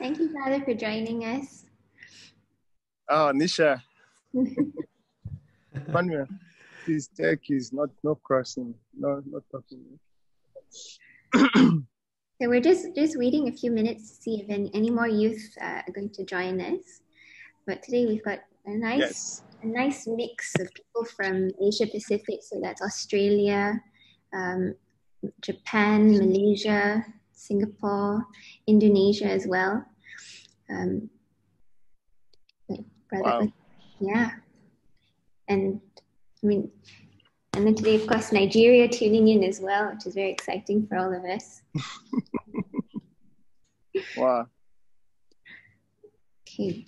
Thank you, Father, for joining us. Oh, Nisha. Manuel, please take his no crossing, no talking. So we're just waiting a few minutes to see if any more youth are going to join us. But today we've got a nice mix of people from Asia Pacific. So that's Australia, Japan, Malaysia, Singapore, Indonesia as well. Wow. Yeah. And then today, of course, Nigeria tuning in as well, which is very exciting for all of us. Wow. Okay.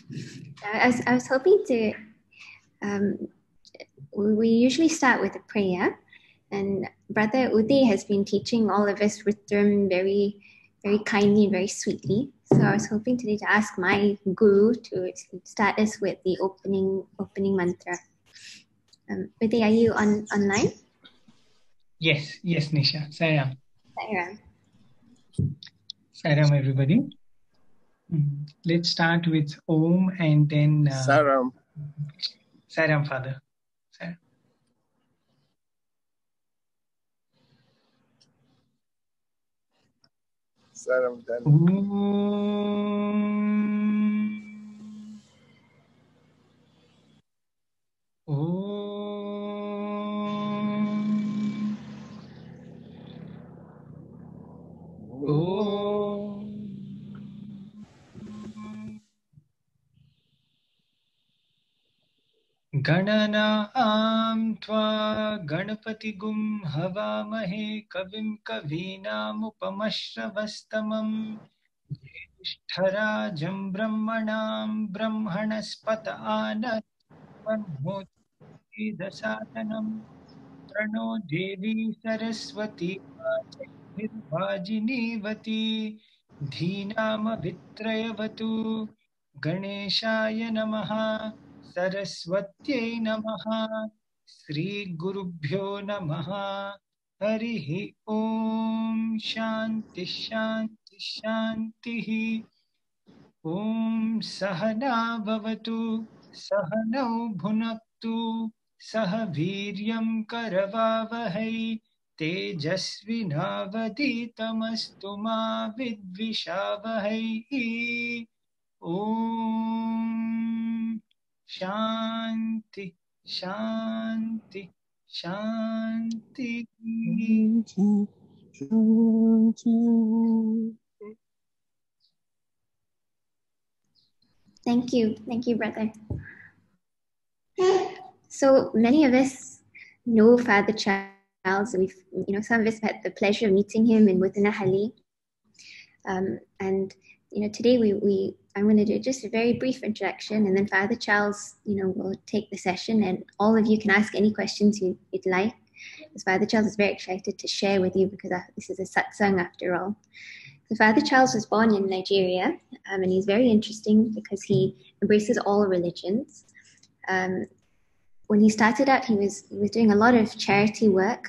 I was hoping to, we usually start with a prayer, and Brother Uday has been teaching all of us Rithram very, very kindly and very sweetly. So I was hoping today to ask my guru to start us with the opening mantra. Uday, are you online? Yes, Nisha. Sairam. Sairam, everybody. Let's start with Om and then Sairam. Sairam, Father. Sairam. Sairam, then. Ganana tva ganapati gum havamahe kavim kavinamupamashravastamam jyeshtarajam brahmanam brahmanaspata anadvanmoti dasatanam prano devi saraswati vajinivati dhinama vitrayavatu ganeshaya namaha Saraswatyai namaha Sri Gurubhyo namaha Harihi Om Shanti Shanti Shanti Om Sahana Bhavatu Sahanau Bhunaktu Sahaviryam Karavavahai Tejasvinavaditamastu ma vidvishavahai Om Shanti, Shanti, Shanti. Thank you, brother. So many of us know Father Charles. We've, some of us have had the pleasure of meeting him in Mutanahali. And today I'm going to do just a very brief introduction, and then Father Charles, will take the session, and all of you can ask any questions you'd like, because Father Charles is very excited to share with you, because this is a satsang after all. So Father Charles was born in Nigeria, and he's very interesting because he embraces all religions. When he started out, he was doing a lot of charity work,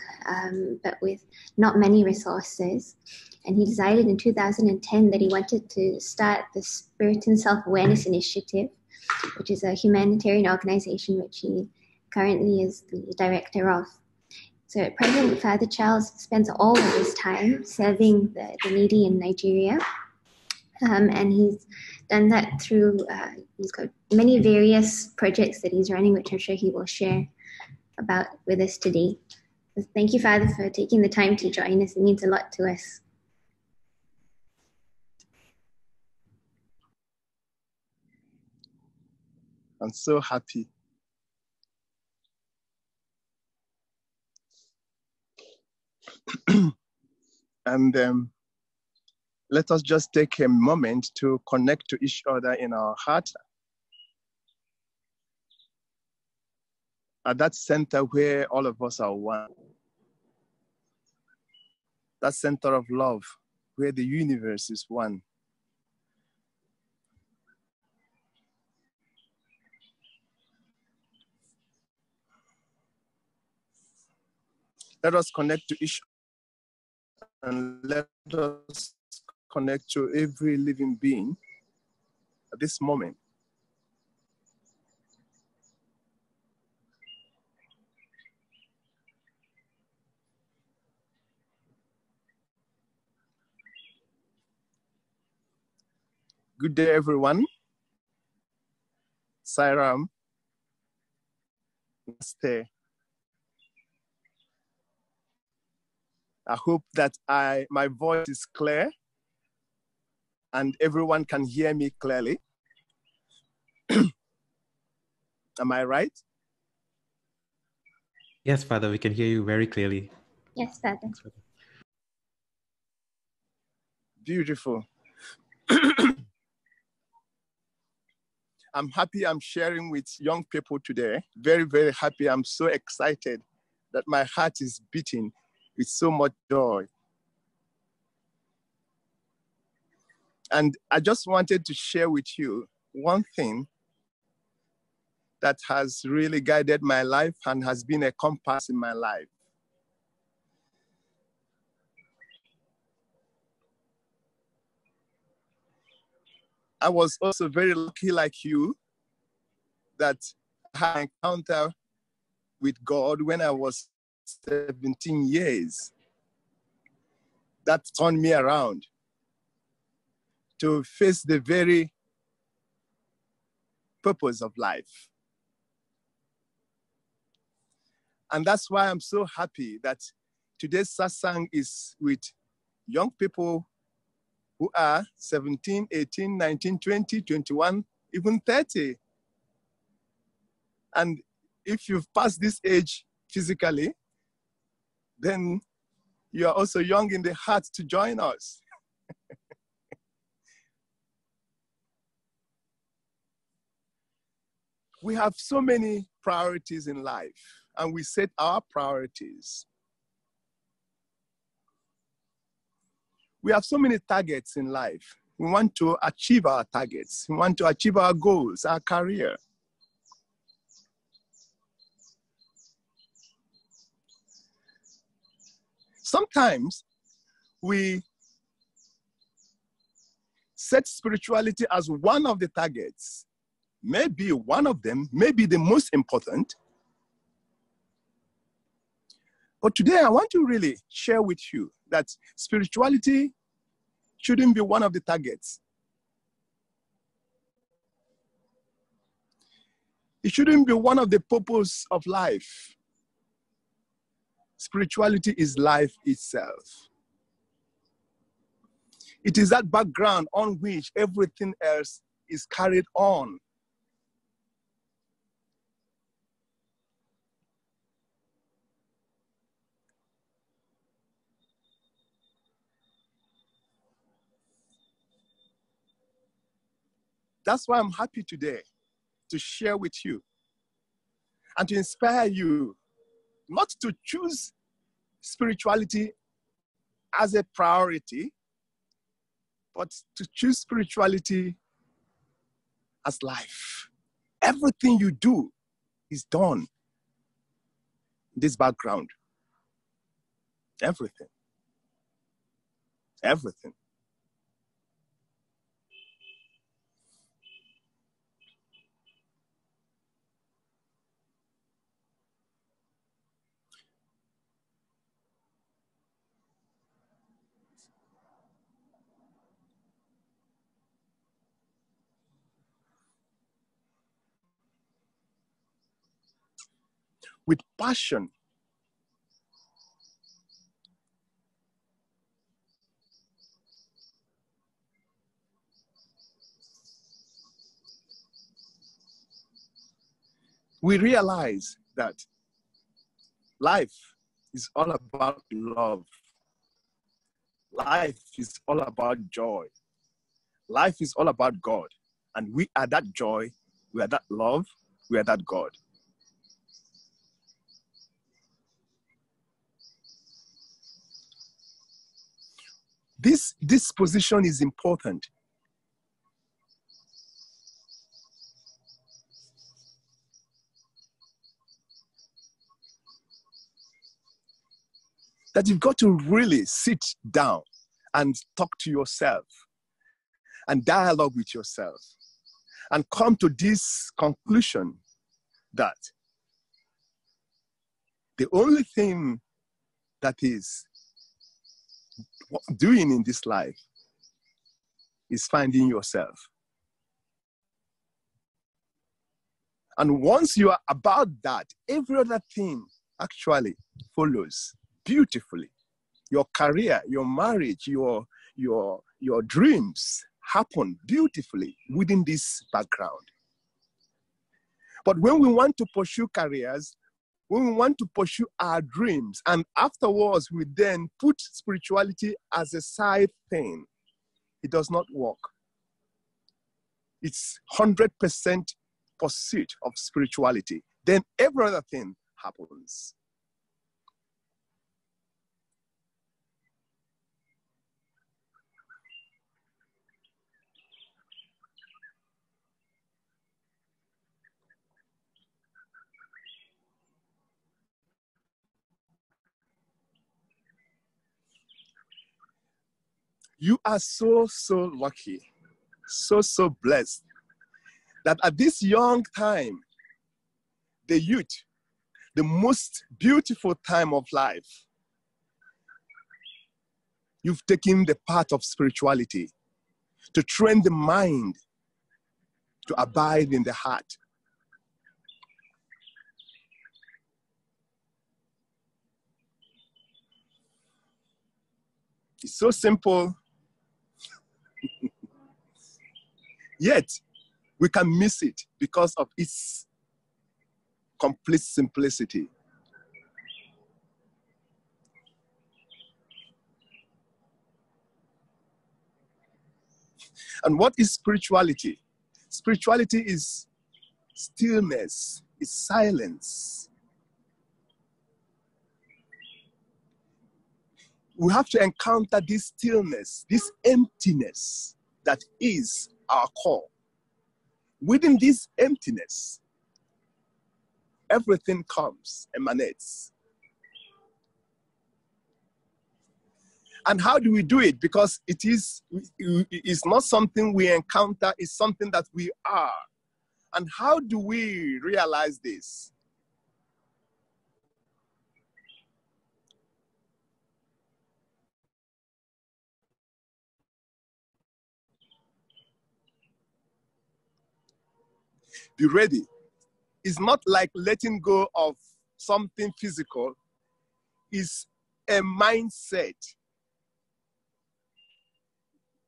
but with not many resources. And he decided in 2010 that he wanted to start the Spiritan Self-Awareness Initiative, which is a humanitarian organization which he currently is the director of. So at present, Father Charles spends all of his time serving the needy in Nigeria. And he's done that through, he's got many various projects that he's running, which I'm sure he will share about with us today. So thank you, Father, for taking the time to join us. It means a lot to us. I'm so happy. And let us just take a moment to connect to each other in our heart. At that center where all of us are one. That center of love, where the universe is one. Let us connect to each other, and let us connect to every living being at this moment. Good day, everyone. Sairam. Namaste. I hope that my voice is clear and everyone can hear me clearly. Am I right? Yes, Father, we can hear you very clearly. Yes, Father. Beautiful. I'm happy I'm sharing with young people today. Very, very happy. I'm so excited that my heart is beating with so much joy. And I just wanted to share with you one thing that has really guided my life and has been a compass in my life. I was also very lucky, like you, that I had an encounter with God when I was 17 years. That turned me around to face the very purpose of life. And that's why I'm so happy that today's satsang is with young people who are 17, 18, 19, 20, 21, even 30. And if you've passed this age physically, then you are also young in the heart to join us. We have so many priorities in life, and we set our priorities. We have so many targets in life. We want to achieve our targets. We want to achieve our goals, our career. Sometimes we set spirituality as one of the targets. Maybe one of them, maybe the most important. But today I want to really share with you that spirituality shouldn't be one of the targets. It shouldn't be one of the purposes of life. Spirituality is life itself. It is that background on which everything else is carried on. That's why I'm happy today to share with you and to inspire you not to choose spirituality as a priority, but to choose spirituality as life. Everything you do is done in this background. Everything. Everything. With passion. We realize that life is all about love. Life is all about joy. Life is all about God. And we are that joy, we are that love, we are that God. This position is important. That you've got to really sit down and talk to yourself and dialogue with yourself and come to this conclusion that the only thing that is doing in this life is finding yourself. And once you are about that, every other thing actually follows beautifully. Your career, your marriage, your dreams happen beautifully within this background. But when we want to pursue careers, when we want to pursue our dreams, and afterwards we then put spirituality as a side thing, it does not work. It's 100% pursuit of spirituality. Then every other thing happens. You are so lucky, so blessed that at this young time, the youth, the most beautiful time of life, you've taken the path of spirituality to train the mind to abide in the heart. It's so simple, yet we can miss it because of its complete simplicity. And what is spirituality? Spirituality is stillness, is silence. We have to encounter this stillness, this emptiness that is our core. Within this emptiness, everything comes, emanates. And how do we do it? Because it's not something we encounter, it's something that we are. And how do we realize this? Be ready. It's not like letting go of something physical. It's a mindset.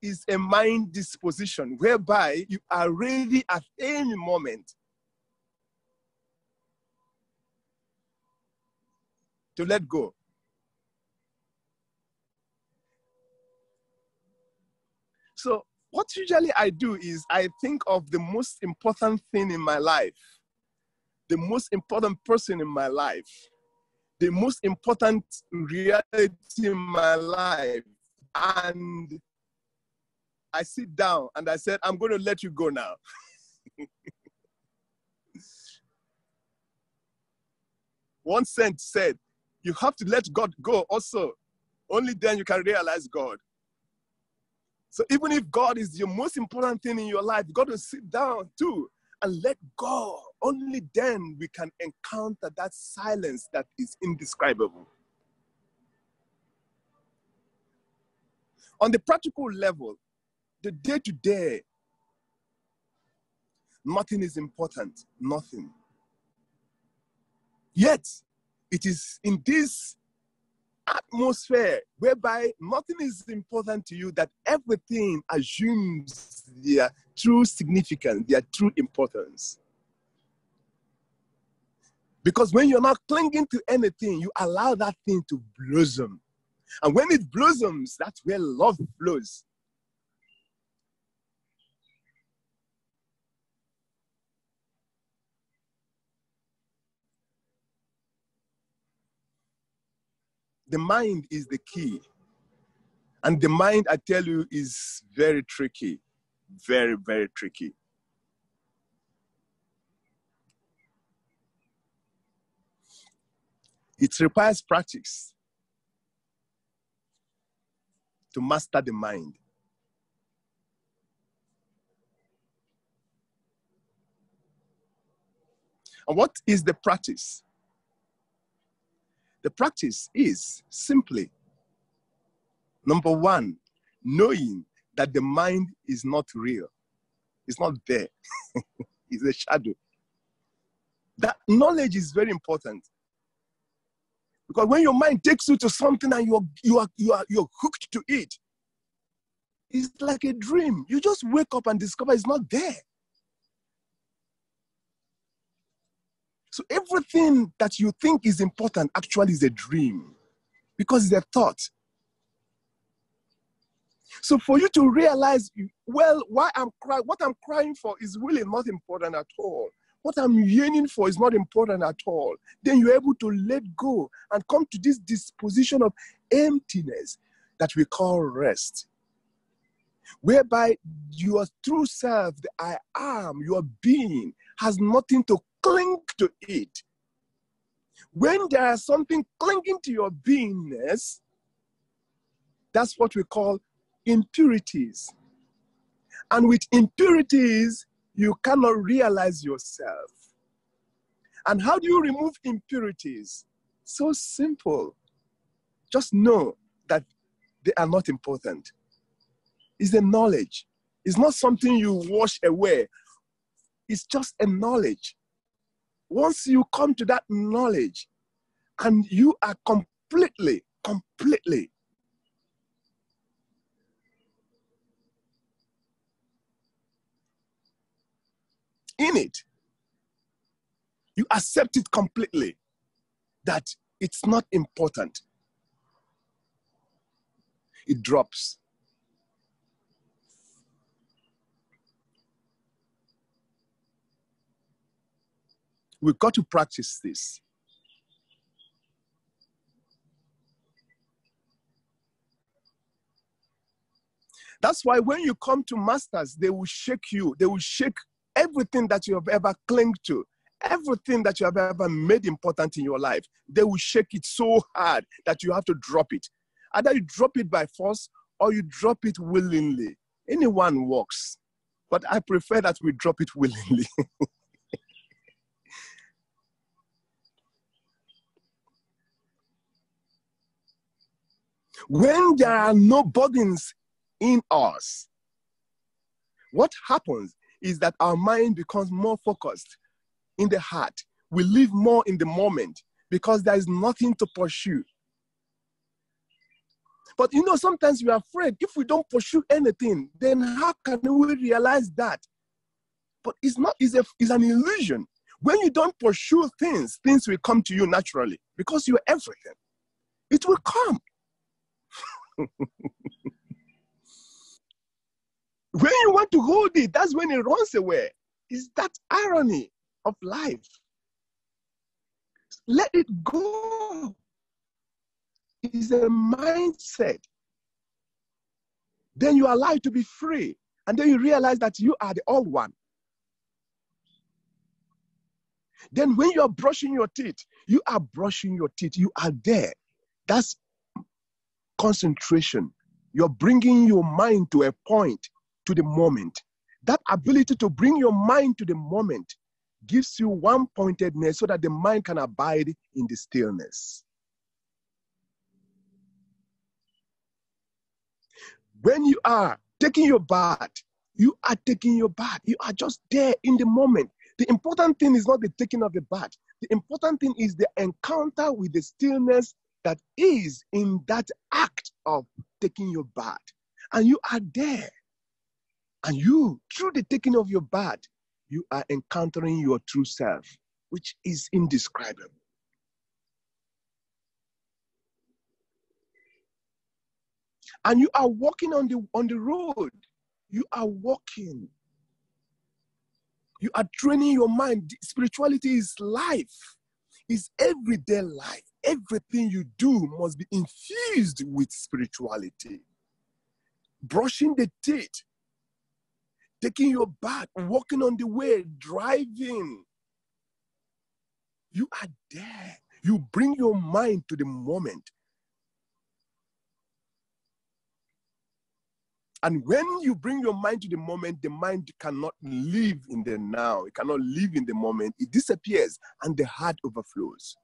It's a mind disposition whereby you are ready at any moment to let go. So what usually I do is I think of the most important thing in my life, the most important person in my life, the most important reality in my life, and I sit down and I said, I'm going to let you go now. One saint said, you have to let God go also. Only then you can realize God. So even if God is the most important thing in your life, you got to sit down too and let go. Only then we can encounter that silence that is indescribable. On the practical level, the day-to-day, nothing is important, nothing. Yet, it is in this atmosphere whereby nothing is important to you that everything assumes their true significance, their true importance. Because when you're not clinging to anything, you allow that thing to blossom. And when it blossoms, that's where love flows. The mind is the key. And the mind, I tell you, is very tricky. Very, very tricky. It requires practice to master the mind. And what is the practice? The practice is simply, number one, knowing that the mind is not real. It's not there. It's a shadow. That knowledge is very important. Because when your mind takes you to something and you're hooked to it, it's like a dream. You just wake up and discover it's not there. So everything that you think is important actually is a dream, because it's a thought. So for you to realize, well, why I'm crying, what I'm crying for is really not important at all. What I'm yearning for is not important at all. Then you're able to let go and come to this disposition of emptiness that we call rest, whereby your true self, the I am, your being, has nothing to cling to it. When there is something clinging to your beingness, that's what we call impurities. And with impurities, you cannot realize yourself. And how do you remove impurities? So simple. Just know that they are not important. It's a knowledge. It's not something you wash away. It's just a knowledge. Once you come to that knowledge and you are completely in it, you accept it completely, that it's not important. It drops. We've got to practice this. That's why when you come to masters, they will shake you. They will shake everything that you have ever clung to, everything that you have ever made important in your life. They will shake it so hard that you have to drop it. Either you drop it by force or you drop it willingly. Anyone works, but I prefer that we drop it willingly. When there are no burdens in us, what happens is that our mind becomes more focused in the heart. We live more in the moment because there is nothing to pursue. But you know, sometimes we are afraid if we don't pursue anything, then how can we realize that? But it's not, it's an illusion. When you don't pursue things, things will come to you naturally because you're everything. It will come. When you want to hold it, that's when it runs away. It's that irony of life. Let it go. It's a mindset. Then you are allowed to be free. And then you realize that you are the all one. Then when you are brushing your teeth, you are brushing your teeth. You are there. That's concentration. You're bringing your mind to a point, to the moment. That ability to bring your mind to the moment gives you one-pointedness so that the mind can abide in the stillness. When you are taking your bath, you are taking your bath. You are just there in the moment. The important thing is not the taking of the bath. The important thing is the encounter with the stillness that is in that act of taking your bath. And you are there. And you, through the taking of your bath, you are encountering your true self, which is indescribable. And you are walking on the road. You are walking. You are training your mind. Spirituality is life. It's everyday life. Everything you do must be infused with spirituality. Brushing the teeth, taking your bath, walking on the way, driving. You are there. You bring your mind to the moment. And when you bring your mind to the moment, the mind cannot live in the now. It cannot live in the moment. It disappears and the heart overflows.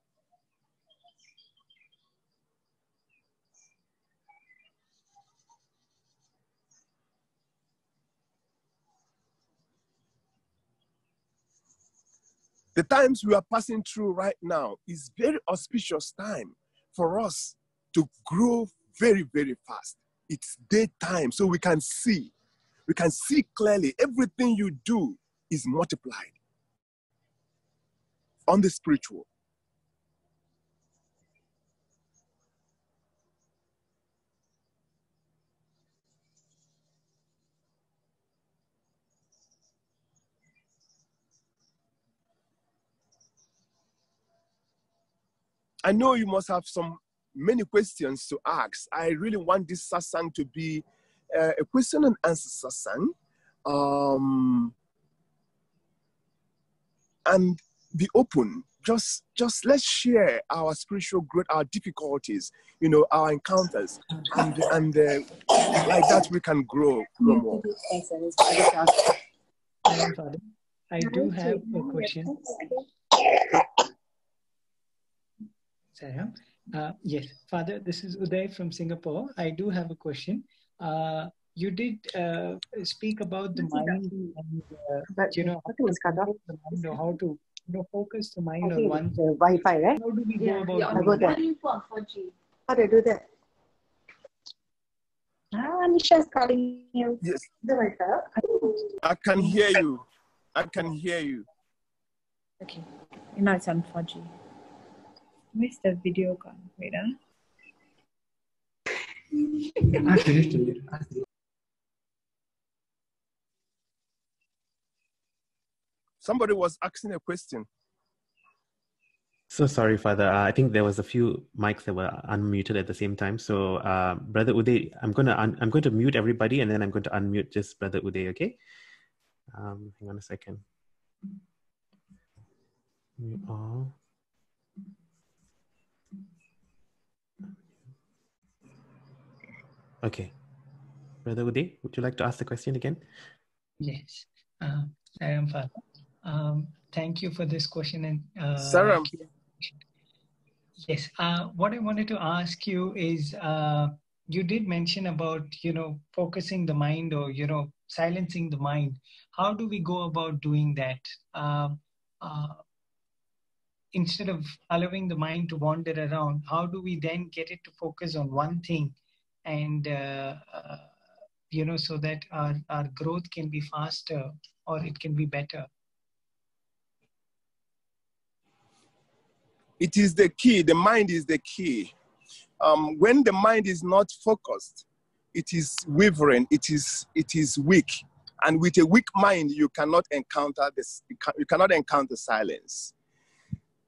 The times we are passing through right now is very auspicious time for us to grow very, very fast. It's daytime, so we can see. We can see clearly everything you do is multiplied on the spiritual. I know you must have many questions to ask. I really want this satsang to be a question and answer satsang. And be open. Just let's share our spiritual growth, our difficulties, our encounters, and like that we can grow more. Father, I do have a question. Yes, Father, this is Uday from Singapore. I do have a question. You did speak about the mind and, how to focus the mind on one Wi-Fi, right? How do we go about How do I do that? Nisha's calling you. Yes. I can hear you. I can hear you. Okay. Now it's on 4G. Where's the video gone? Wait, I finished it. Somebody was asking a question. So sorry, Father. I think there was a few mics that were unmuted at the same time. So, Brother Uday, I'm going to mute everybody, and then I'm going to unmute just Brother Uday. Okay? Hang on a second. Okay. Brother Uday, would you like to ask the question again? Yes. I am Father. Thank you for this question. And Sarah. Yes. What I wanted to ask you is, you did mention about, focusing the mind or, silencing the mind. How do we go about doing that? Instead of allowing the mind to wander around, how do we then get it to focus on one thing and, so that our growth can be faster or it can be better? It is the key. The mind is the key. When the mind is not focused, it is wavering. It is weak, and with a weak mind, you cannot encounter this. You cannot encounter silence.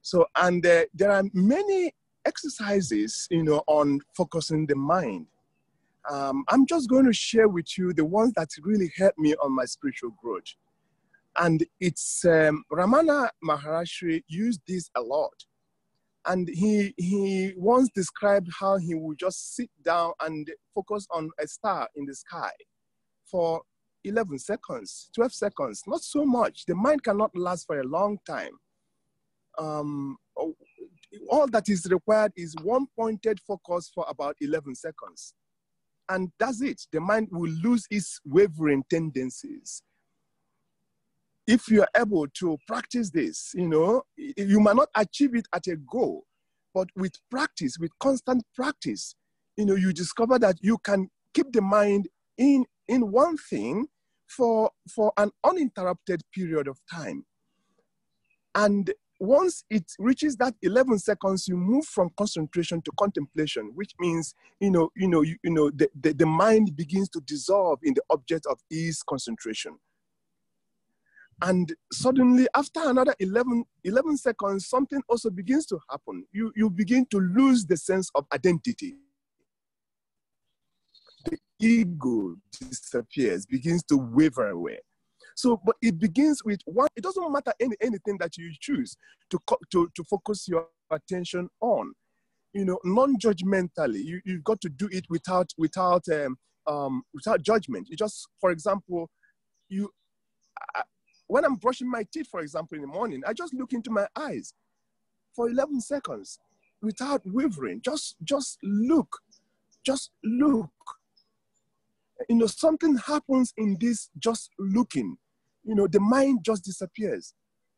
So, and there are many exercises, on focusing the mind. I'm just going to share with you the ones that really helped me on my spiritual growth, and it's Ramana Marharshi used this a lot. And he once described how he would just sit down and focus on a star in the sky for 11 seconds, 12 seconds, not so much. The mind cannot last for a long time. All that is required is one pointed focus for about 11 seconds. And that's it. The mind will lose its wavering tendencies. If you are able to practice this, you might not achieve it at a goal, but with practice, with constant practice, you discover that you can keep the mind in one thing for an uninterrupted period of time. And once it reaches that 11 seconds, you move from concentration to contemplation, which means, the mind begins to dissolve in the object of its concentration. And suddenly, after another 11 seconds, something also begins to happen. You begin to lose the sense of identity. The ego disappears, begins to waver away. So, but it begins with one. It doesn't matter anything that you choose to focus your attention on. Non-judgmentally. You've got to do it without without judgment. You just, for example, when I'm brushing my teeth, for example, in the morning, I just look into my eyes for 11 seconds without wavering. Just look. Just look. Something happens in this just looking. The mind just disappears.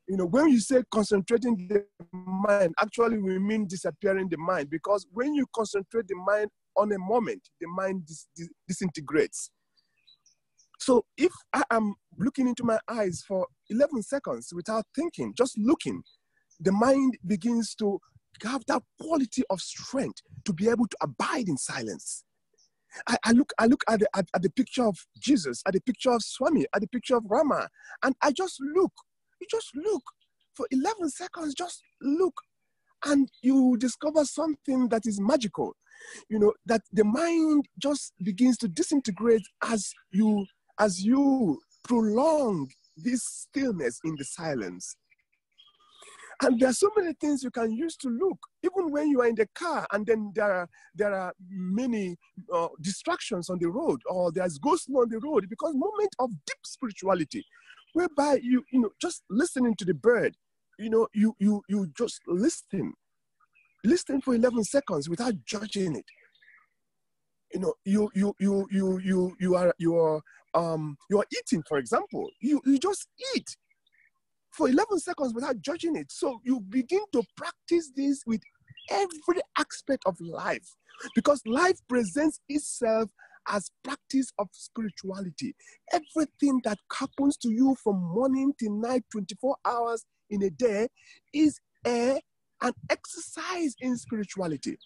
When you say concentrating the mind, actually we mean disappearing the mind, because when you concentrate the mind on a moment, the mind disintegrates. So if I am looking into my eyes for 11 seconds without thinking, just looking, the mind begins to have that quality of strength to be able to abide in silence. I look at the picture of Jesus, at the picture of Swami, at the picture of Rama, and I just look. You just look for 11 seconds, just look, and you discover something that is magical. That the mind just begins to disintegrate as you prolong this stillness in the silence. And there are so many things you can use to look, even when you are in the car, and then there are many distractions on the road, or there's go-slow on the road, because moment of deep spirituality, whereby you just listening to the bird, you just listen for 11 seconds without judging it. You are eating, for example, you just eat for 11 seconds without judging it. So you begin to practice this with every aspect of life, because life presents itself as practice of spirituality. Everything that happens to you from morning till night, 24 hours in a day, is an exercise in spirituality.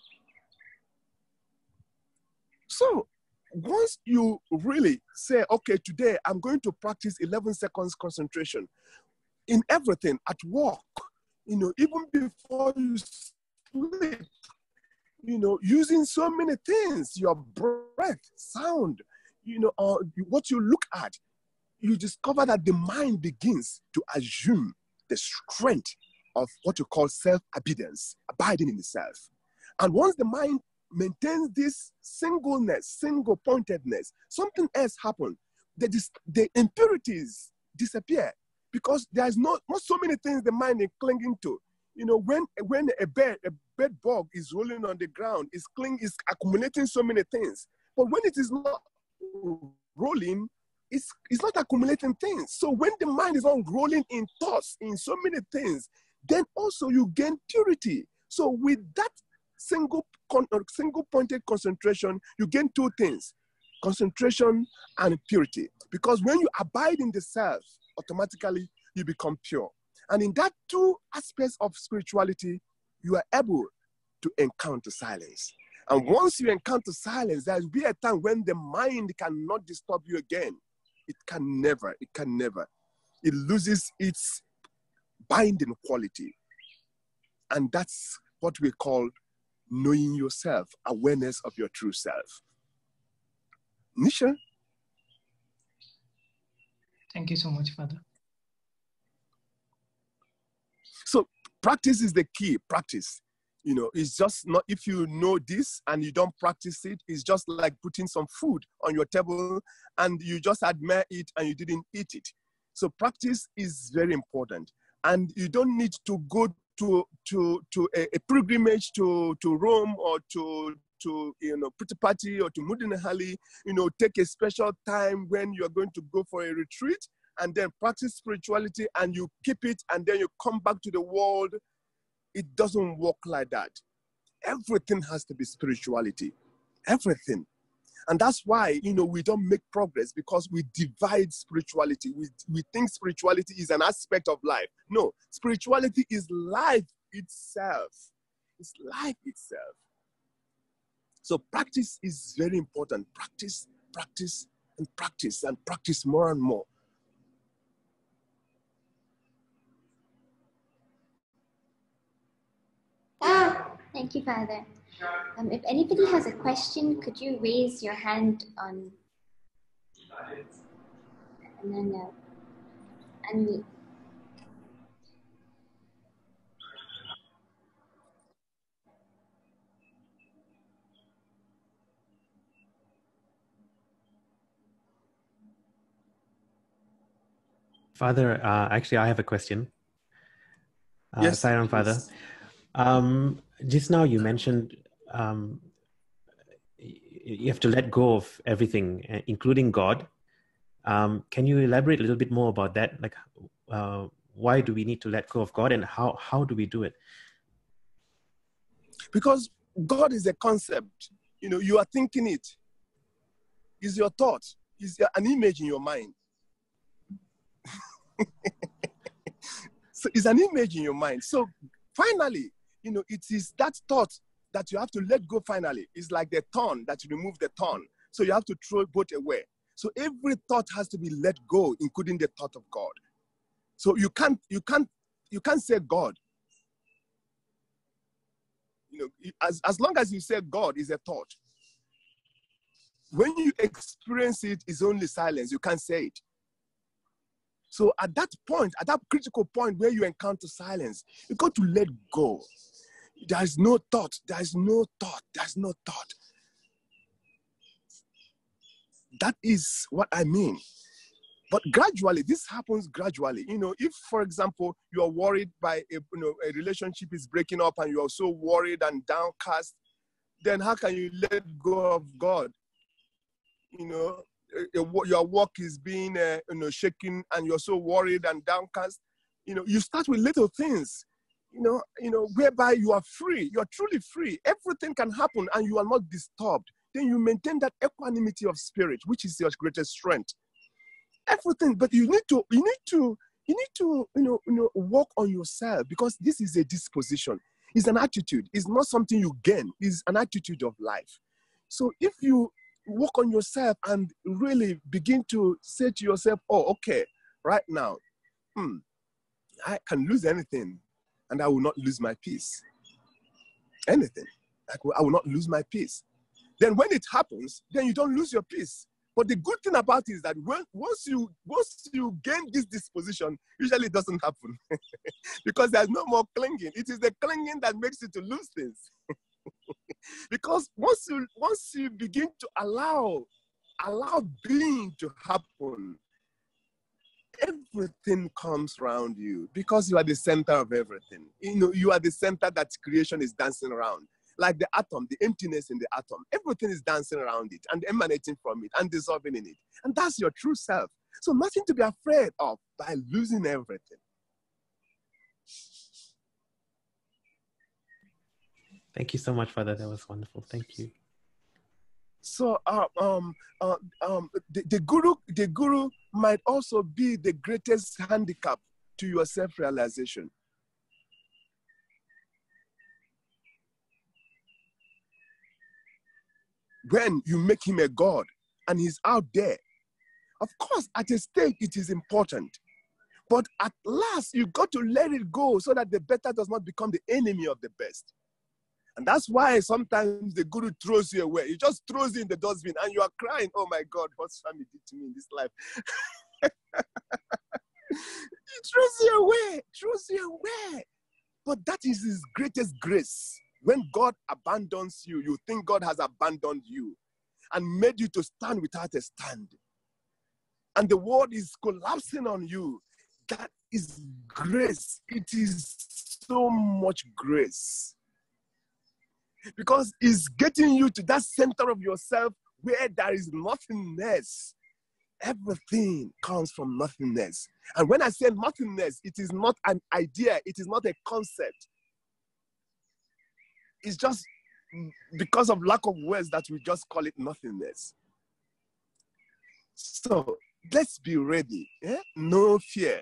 So once you really say, okay, today I'm going to practice 11 seconds concentration in everything, at work, even before you sleep, using so many things, your breath, sound, or what you look at, you discover that the mind begins to assume the strength of what you call self-abidance, abiding in the self. And once the mind maintains this singleness, single-pointedness, something else happens. The impurities disappear, because there's not so many things the mind is clinging to. When a bed bug is rolling on the ground, is accumulating so many things. But when it is not rolling, it's not accumulating things. So when the mind is not rolling in thoughts, in so many things, then also you gain purity. So with that single-pointed concentration, you gain two things: concentration and purity. Because when you abide in the self, automatically you become pure. And in that two aspects of spirituality, you are able to encounter silence. And once you encounter silence, there will be a time when the mind cannot disturb you again. It can never. It loses its binding quality. And that's what we call knowing yourself, awareness of your true self. Nisha? Thank you so much, Father. So practice is the key. Practice. It's just not, if you know this and you don't practice it, it's just like putting some food on your table and you just admire it and you didn't eat it. So practice is very important. And you don't need to go to a pilgrimage to Rome or to Puttapati or to Mudinahali, take a special time when you're going to go for a retreat and then practice spirituality and you keep it and then you come back to the world. It doesn't work like that. Everything has to be spirituality. Everything. And that's why, we don't make progress, because we divide spirituality. We think spirituality is an aspect of life. No, spirituality is life itself. It's life itself. So practice is very important. Practice, and practice more and more. Thank you, Father. If anybody has a question, could you raise your hand on, and then unmute. Father, actually, I have a question. Yes, Sairam, Father. Just now you mentioned you have to let go of everything, including God. Can you elaborate a little bit more about that? Like, why do we need to let go of God, and how do we do it? because God is a concept. You know, you are thinking it. It's your thought. It's an image in your mind. So it's an image in your mind. So finally, you know, it is that thought that you have to let go finally. It's like the thorn that you remove the thorn. So you have to throw both away. So every thought has to be let go, including the thought of God. So you can't say God. You know, as long as you say God is a thought, when you experience it, it's only silence. You can't say it. So at that point, at that critical point where you encounter silence, you got to let go. There is no thought. There is no thought. There's no thought. That is what I mean. But gradually, this happens gradually. You know, if, for example, you are worried by a relationship is breaking up and you are so worried and downcast, then how can you let go of God? You know, your work is being shaken and you're so worried and downcast. You know, you start with little things, you know, whereby you are free. You're truly free. Everything can happen and you are not disturbed. Then you maintain that equanimity of spirit, which is your greatest strength. Everything, but you need to work on yourself, because this is a disposition. It's an attitude. It's not something you gain. It's an attitude of life. So if you work on yourself and really begin to say to yourself, oh, okay, right now, I can lose anything and I will not lose my peace. Anything. I will not lose my peace. Then when it happens, then you don't lose your peace. But the good thing about it is that once you gain this disposition, usually it doesn't happen. Because there's no more clinging. It is the clinging that makes you to lose things. Because once you begin to allow being to happen, everything comes around you, because you are the center of everything. You know, you are the center that creation is dancing around. Like the atom, the emptiness in the atom, everything is dancing around it and emanating from it and dissolving in it. And that's your true self. So nothing to be afraid of by losing everything. Thank you so much, Father. That was wonderful. Thank you. So the guru might also be the greatest handicap to your self-realization. When you make him a god and he's out there, of course, at a stage it is important. But at last, you got to let it go so that the better does not become the enemy of the best. And that's why sometimes the guru throws you away. He just throws you in the dustbin and you are crying, oh my God, what Swami did to me in this life. He throws you away. But that is his greatest grace. When God abandons you, you think God has abandoned you and made you to stand without a stand. And the world is collapsing on you. That is grace. It is so much grace. Because it's getting you to that center of yourself where there is nothingness. Everything comes from nothingness. And when I say nothingness, it is not an idea. It is not a concept. It's just because of lack of words that we just call it nothingness. So let's be ready. No fear.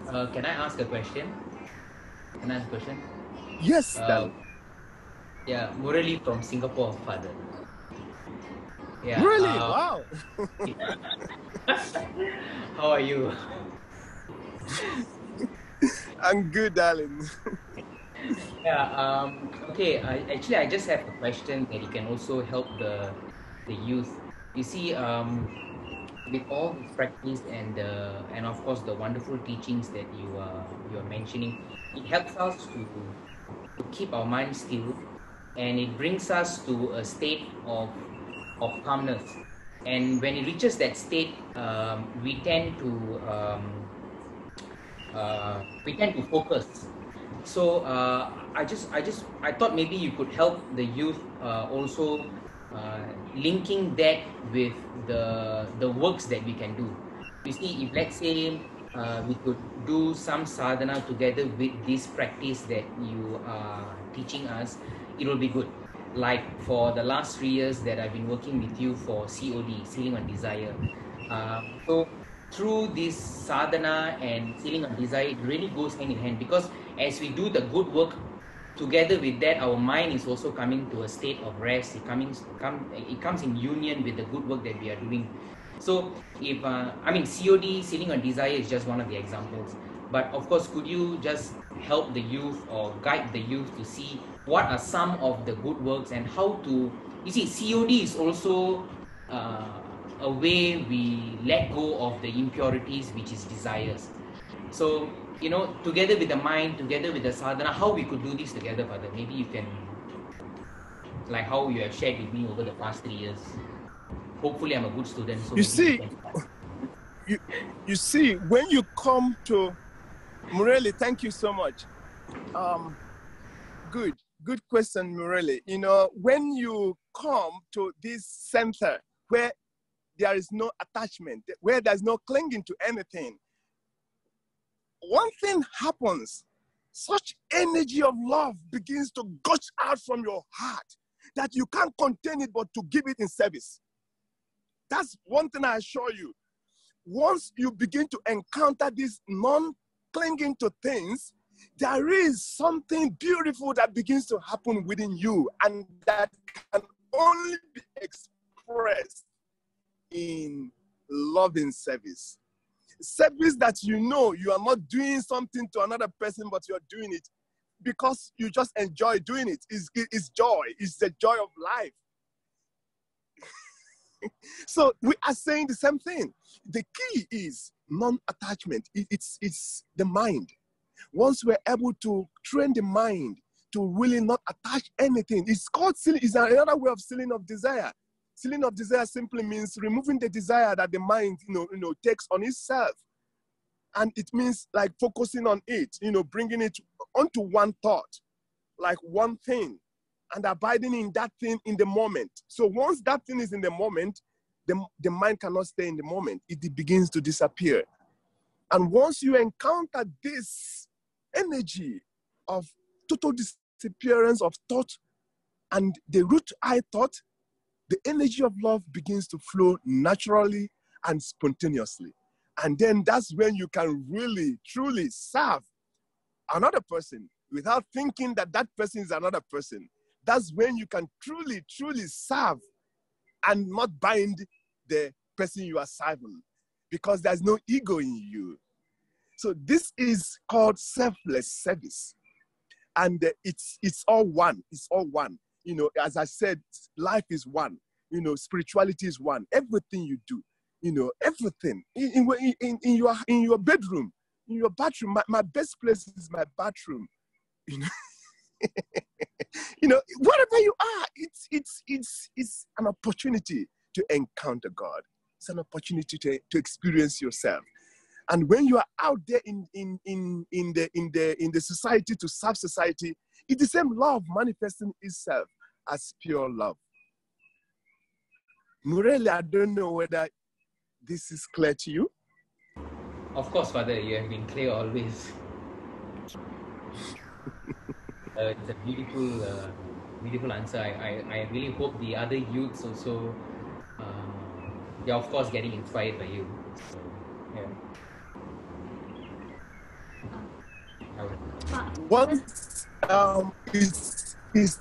Can I ask a question? Yes, darling. Yeah, Murali from Singapore, Father. Yeah. Really? Wow. How are you? I'm good, darling. Yeah. Okay. I just have a question that you can also help the youth. You see, with all this practice and of course the wonderful teachings that you are mentioning, it helps us to keep our mind still, and it brings us to a state of of calmness. And when it reaches that state, we tend to focus. So I thought maybe you could help the youth also linking that with the works that we can do. You see, if let's say we could do some sadhana together with this practice that you are teaching us, it will be good. Like for the last 3 years that I've been working with you for COD, Sealing on Desire. So through this sadhana and sealing on desire, it really goes hand in hand, because as we do the good work, together with that, our mind is also coming to a state of rest. It comes in union with the good work that we are doing. So if COD, sealing on desire, is just one of the examples. But of course, could you just help the youth or guide the youth to see what are some of the good works and how to, you see, COD is also a way we let go of the impurities, which is desires. So, you know, together with the mind, together with the sadhana, how we could do this together, Father? Maybe you can, like how you have shared with me over the past 3 years. Hopefully I'm a good student. So you see, when you come to Mureli, thank you so much. Good question, Mureli. You know, when you come to this center where there is no attachment, where there's no clinging to anything, one thing happens. Such energy of love begins to gush out from your heart that you can't contain it but to give it in service. That's one thing I assure you. Once you begin to encounter this non-clinging to things, there is something beautiful that begins to happen within you, and that can only be expressed in loving service. Service that you know you are not doing something to another person, but you're doing it because you just enjoy doing it. It's joy. It's the joy of life. So we are saying the same thing. The key is non-attachment. It's the mind. Once we're able to train the mind to really not attach anything, it's called sealing. It's another way of sealing of desire. Sealing of desire simply means removing the desire that the mind, takes on itself. And it means like focusing on it, bringing it onto one thought, like one thing, and abiding in that thing in the moment. So once that thing is in the moment, the mind cannot stay in the moment. It begins to disappear. And once you encounter this energy of total disappearance of thought and the root I thought, the energy of love begins to flow naturally and spontaneously. And then that's when you can really, truly serve another person without thinking that that person is another person. That's when you can truly, truly serve and not bind the person you are serving, because there's no ego in you. So this is called selfless service. And it's all one. It's all one. As I said, life is one. Spirituality is one. Everything you do, everything in your bedroom, in your bathroom. My best place is my bathroom. Whatever you are, it's an opportunity to encounter God. It's an opportunity to experience yourself. And when you are out there in the society to serve society, it's the same love manifesting itself as pure love. Mureli, I don't know whether this is clear to you. Of course, Father, you have been clear always. It's a beautiful answer. I really hope the other youths also, they're of course getting inspired by you. So, yeah. Once it's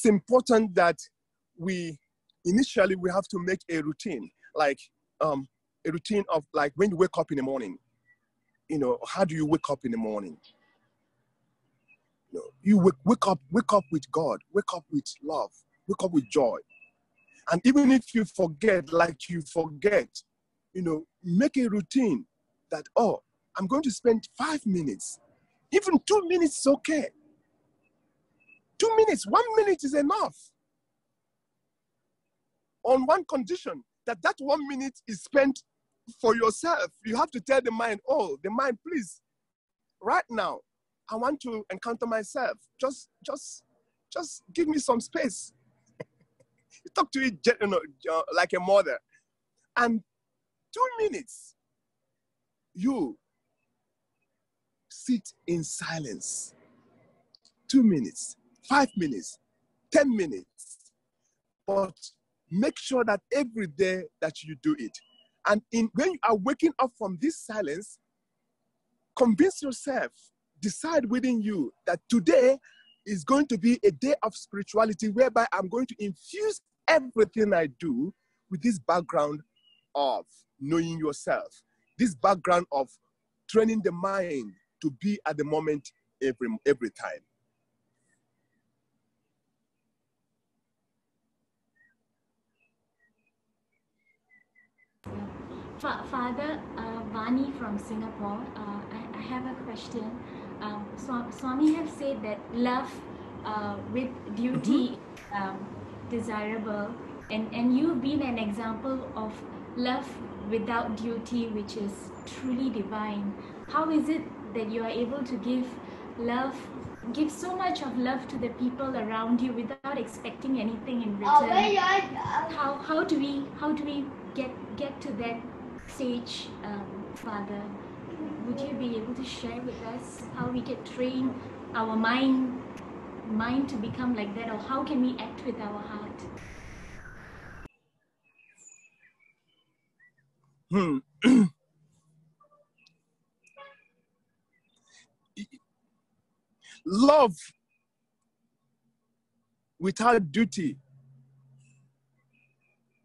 important that initially we have to make a routine, like a routine of like when you wake up in the morning. How do you wake up in the morning? You wake up with God, wake up with love, wake up with joy. And even if you forget, make a routine that, I'm going to spend 5 minutes. Even 2 minutes is okay. 2 minutes, 1 minute is enough. on one condition, that that 1 minute is spent for yourself. You have to tell the mind, oh, the mind, please, right now, I want to encounter myself. Just give me some space. You talk to it, you know, like a mother. And 2 minutes, you sit in silence. 2 minutes, 5 minutes, 10 minutes. But make sure that every day that you do it. And when you are waking up from this silence, convince yourself, decide within you that today is going to be a day of spirituality whereby I'm going to infuse everything I do with this background of knowing yourself, this background of training the mind to be at the moment every time. Father Vani from Singapore, I have a question. Swami have said that love with duty desirable, and you've been an example of love without duty, which is truly divine. How is it that you are able to give so much of love to the people around you without expecting anything in return? How do we get to that stage, Father? Would you be able to share with us how we can train our mind to become like that, or how can we act with our heart? Love without duty,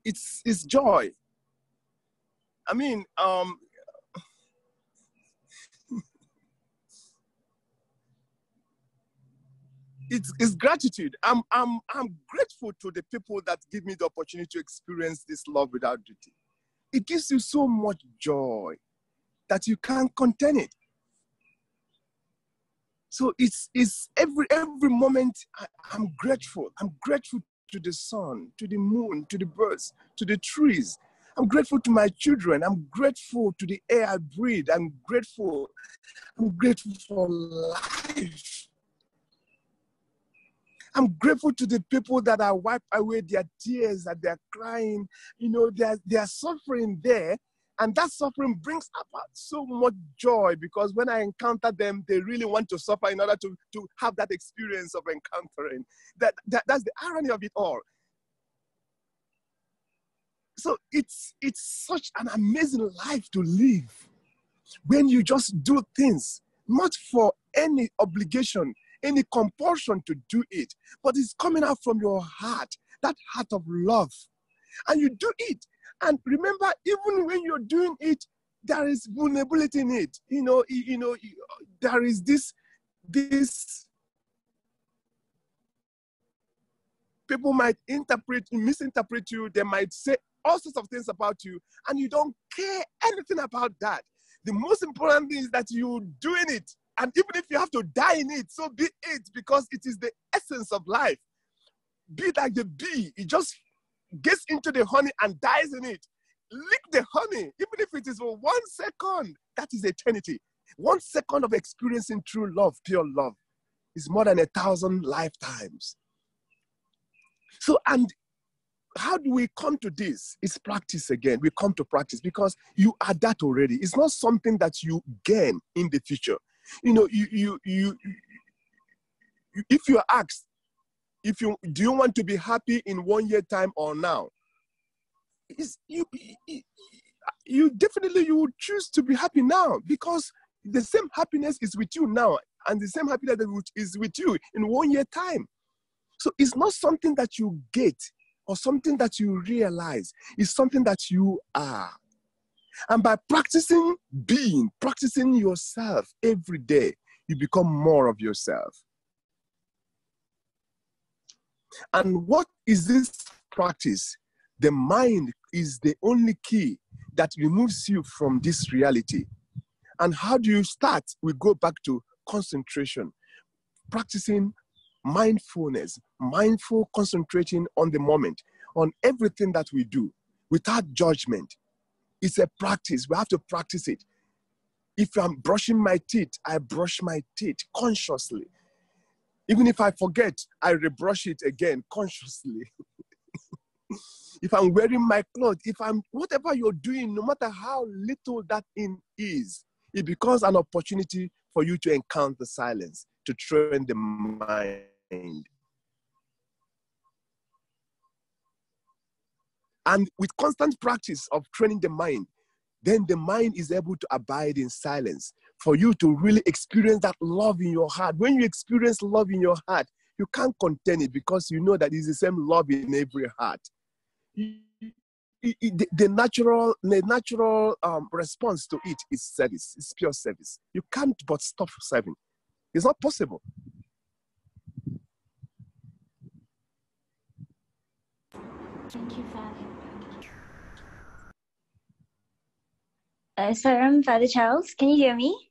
it's joy. I mean, it's gratitude. I'm grateful to the people that give me the opportunity to experience this love without duty. It gives you so much joy that you can't contain it. So it's every moment I'm grateful. I'm grateful to the sun, to the moon, to the birds, to the trees. I'm grateful to my children. I'm grateful to the air I breathe. I'm grateful for life. I'm grateful to the people that I wipe away their tears, that they're crying. You know, they're suffering there. And that suffering brings about so much joy, because when I encounter them, they really want to suffer in order to have that experience of encountering. That's the irony of it all. So it's such an amazing life to live when you just do things, not for any obligation, any compulsion to do it, but it's coming out from your heart, that heart of love. And you do it. And remember, even when you're doing it, there is vulnerability in it. You know, there is this people might misinterpret you. They might say all sorts of things about you, and you don't care anything about that. The most important thing is that you're doing it. And even if you have to die in it, so be it, because it is the essence of life. Be like the bee. It just gets into the honey and dies in it. Lick the honey, even if it is for 1 second, that is eternity. 1 second of experiencing true love, pure love, is more than 1,000 lifetimes. So, and how do we come to this? It's practice again. We come to practice because you are that already. It's not something that you gain in the future. You know, if you are asked, do you want to be happy in 1 year time or now? You definitely would choose to be happy now, because the same happiness is with you now, and the same happiness is with you in 1 year time. So it's not something that you get or something that you realize. It's something that you are. And by practicing yourself every day, you become more of yourself. And what is this practice? The mind is the only key that removes you from this reality. And how do you start? We go back to concentration, practicing mindfulness, mindful concentrating on the moment, on everything that we do without judgment. It's a practice. We have to practice it. If I'm brushing my teeth, I brush my teeth consciously. Even if I forget, I rebrush it again consciously. If I'm wearing my clothes, whatever you're doing, no matter how little that in is, it becomes an opportunity for you to encounter silence, to train the mind. And with constant practice of training the mind, then the mind is able to abide in silence for you to really experience that love in your heart. When you experience love in your heart, you can't contain it because you know that it's the same love in every heart. The natural response to it is service. It's pure service. You can't but stop serving. It's not possible. Thank you, Father. Saram, Father Charles, can you hear me?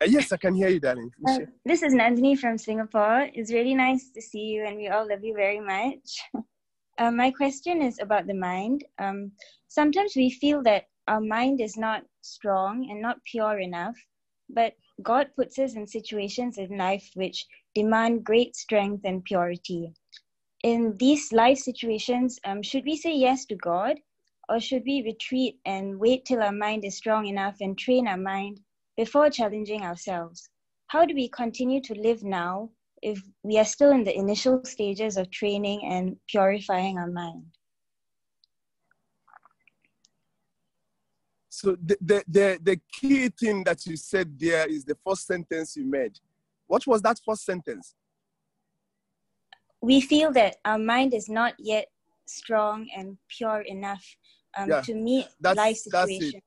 Yes, I can hear you, darling. This is Nandini from Singapore. It's really nice to see you, and we all love you very much. My question is about the mind. Sometimes we feel that our mind is not strong and not pure enough, but God puts us in situations in life which demand great strength and purity. In these life situations, should we say yes to God, or should we retreat and wait till our mind is strong enough and train our mind before challenging ourselves? How do we continue to live now if we are still in the initial stages of training and purifying our mind? So the key thing that you said there is the first sentence you made. What was that first sentence? We feel that our mind is not yet strong and pure enough to meet life situations.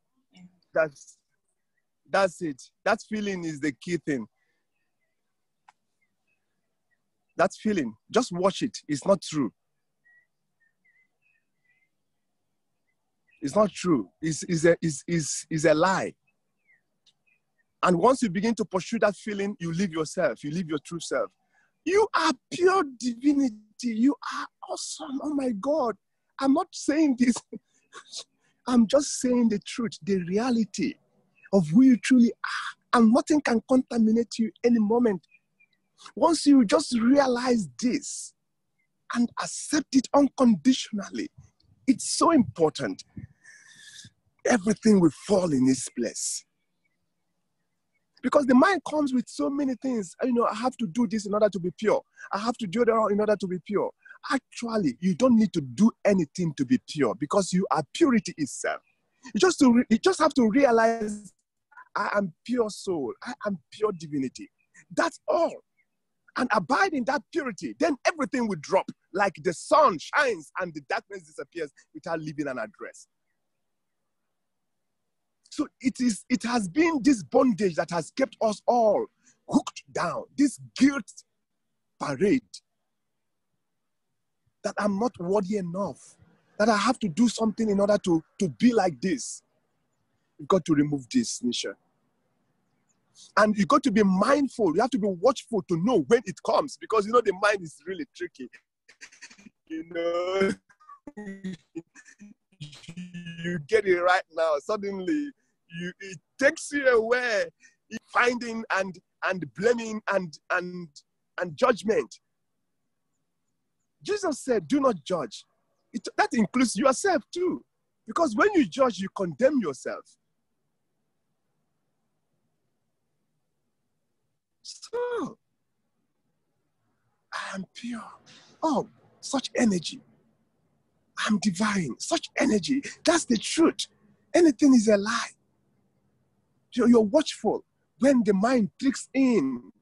That's it. That feeling is the key thing. That feeling, just watch it. It's not true. It's not true. It's a lie. And once you begin to pursue that feeling, you leave yourself. You leave your true self. You are pure divinity. You are awesome. Oh my God. I'm not saying this. I'm just saying the truth, the reality of who you truly are. And nothing can contaminate you any moment. Once you just realize this and accept it unconditionally, it's so important. Everything will fall in its place. Because the mind comes with so many things. You know, I have to do this in order to be pure. I have to do that in order to be pure. Actually, you don't need to do anything to be pure because you are purity itself. You just have to realize, I am pure soul. I am pure divinity. That's all. And abide in that purity. Then everything will drop like the sun shines and the darkness disappears without leaving an address. So it has been this bondage that has kept us all hooked down. This guilt parade that I'm not worthy enough, that I have to do something in order to be like this. You've got to remove this, Nisha. And you've got to be mindful. You have to be watchful to know when it comes, because, you know, the mind is really tricky. You know, you get it right now. Suddenly, it takes you away, finding and blaming and judgment. Jesus said, do not judge. That includes yourself too. Because when you judge, you condemn yourself. So, I am pure. Oh, such energy. I'm divine. Such energy. That's the truth. Anything is a lie. You're watchful when the mind tricks in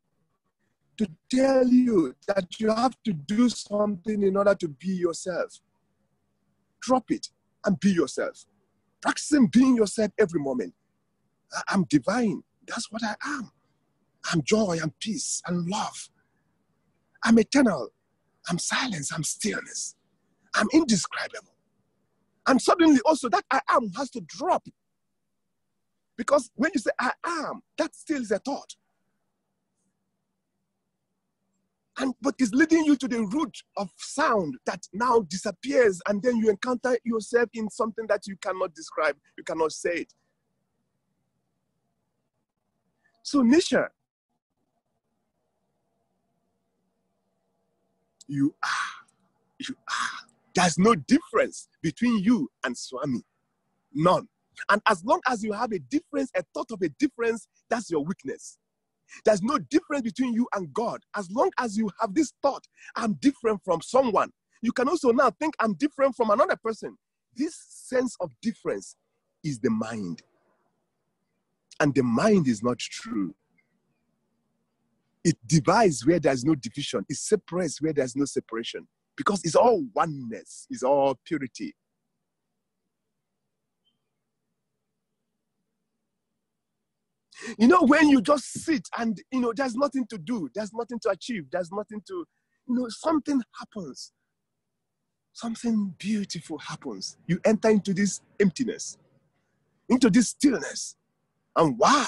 to tell you that you have to do something in order to be yourself. Drop it and be yourself. Practicing being yourself every moment. I'm divine. That's what I am. I'm joy, I'm peace, and love. I'm eternal. I'm silence, I'm stillness. I'm indescribable. And suddenly also that I am has to drop. Because when you say I am, that still is a thought. But it's leading you to the root of sound that now disappears, and then you encounter yourself in something that you cannot describe, you cannot say it. So Nisha, you are. There's no difference between you and Swami. None. And as long as you have a difference, a thought of a difference, that's your weakness. There's no difference between you and God. As long as you have this thought, I'm different from someone. You can also now think I'm different from another person. This sense of difference is the mind. And the mind is not true. It divides where there's no division. It separates where there's no separation. Because it's all oneness. It's all purity. You know, when you just sit and, there's nothing to do, there's nothing to achieve, there's nothing to, something happens. Something beautiful happens. You enter into this emptiness, into this stillness, and wow.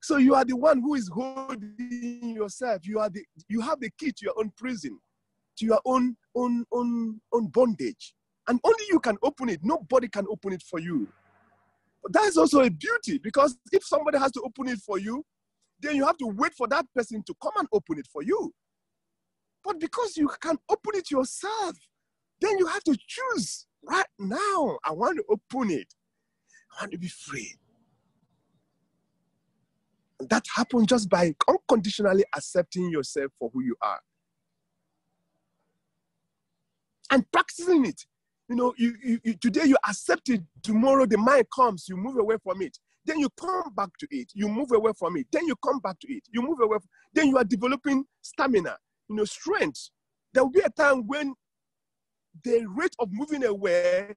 So you are the one who is holding yourself. You have the key to your own prison, to your own bondage. And only you can open it. Nobody can open it for you. But that's also a beauty, because if somebody has to open it for you, then you have to wait for that person to come and open it for you. But because you can open it yourself, then you have to choose right now. I want to open it. I want to be free. And that happens just by unconditionally accepting yourself for who you are. And practicing it. Today you accept it, tomorrow the mind comes, you move away from it. Then you come back to it, you move away from it. Then you come back to it, you move away. Then you are developing stamina, strength. There will be a time when the rate of moving away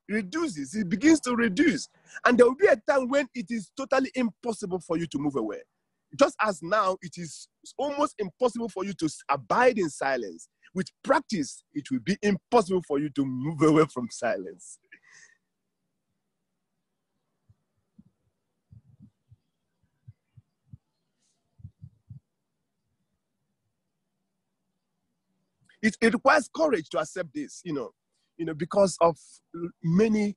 reduces, it begins to reduce. And there will be a time when it is totally impossible for you to move away. Just as now, it is almost impossible for you to abide in silence. With practice, it will be impossible for you to move away from silence. It requires courage to accept this, because of many